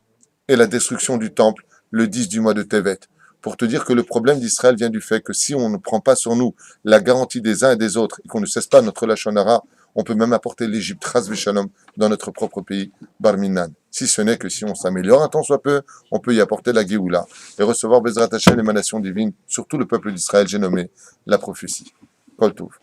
et la destruction du temple, le 10 du mois de Tevet. Pour te dire que le problème d'Israël vient du fait que si on ne prend pas sur nous la garantie des uns et des autres et qu'on ne cesse pas notre Lashon Hara, on peut même apporter l'Égypte, Chas v'Shalom, dans notre propre pays, Barminan. Si ce n'est que si on s'améliore un tant soit peu, on peut y apporter la Géoula et recevoir Bezrat Hashem, l'émanation divine, sur tout le peuple d'Israël, j'ai nommé la prophétie. Kol Tov.